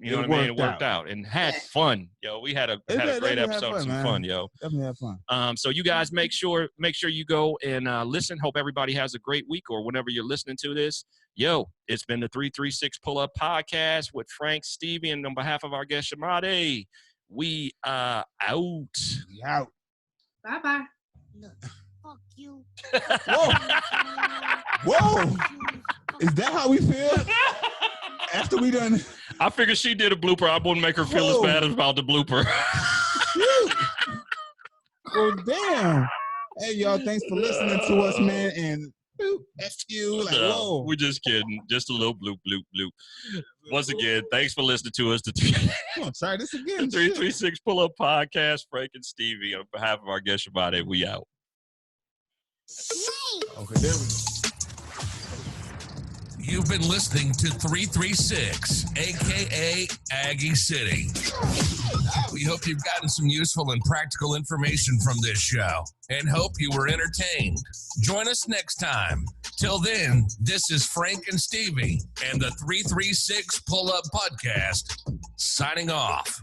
You know what I mean? It worked out and had fun. We had a great episode, some fun, Definitely had fun. So you guys make sure you go and listen. Hope everybody has a great week or whenever you're listening to this. It's been the 336 Pull Up Podcast with Frank, Stevie, and on behalf of our guest Chamade, we are out. We out. Bye-bye. Fuck you. Whoa. Is that how we feel? After we done. I figured she did a blooper. I wouldn't make her feel as bad about the blooper. Shoot. Well, damn. Hey, y'all, thanks for listening to us, man. And F you. Like, whoa. We're just kidding. Just a little bloop, bloop, bloop. Once again, thanks for listening to us. Come on, try this again. 336 Pull Up Podcast, Frank and Stevie. On behalf of our guest Chamade, we out. Okay, there we go. You've been listening to 336, a.k.a. Aggie City. We hope you've gotten some useful and practical information from this show and hope you were entertained. Join us next time. Till then, this is Frank and Stevie and the 336 Pull Up Podcast signing off.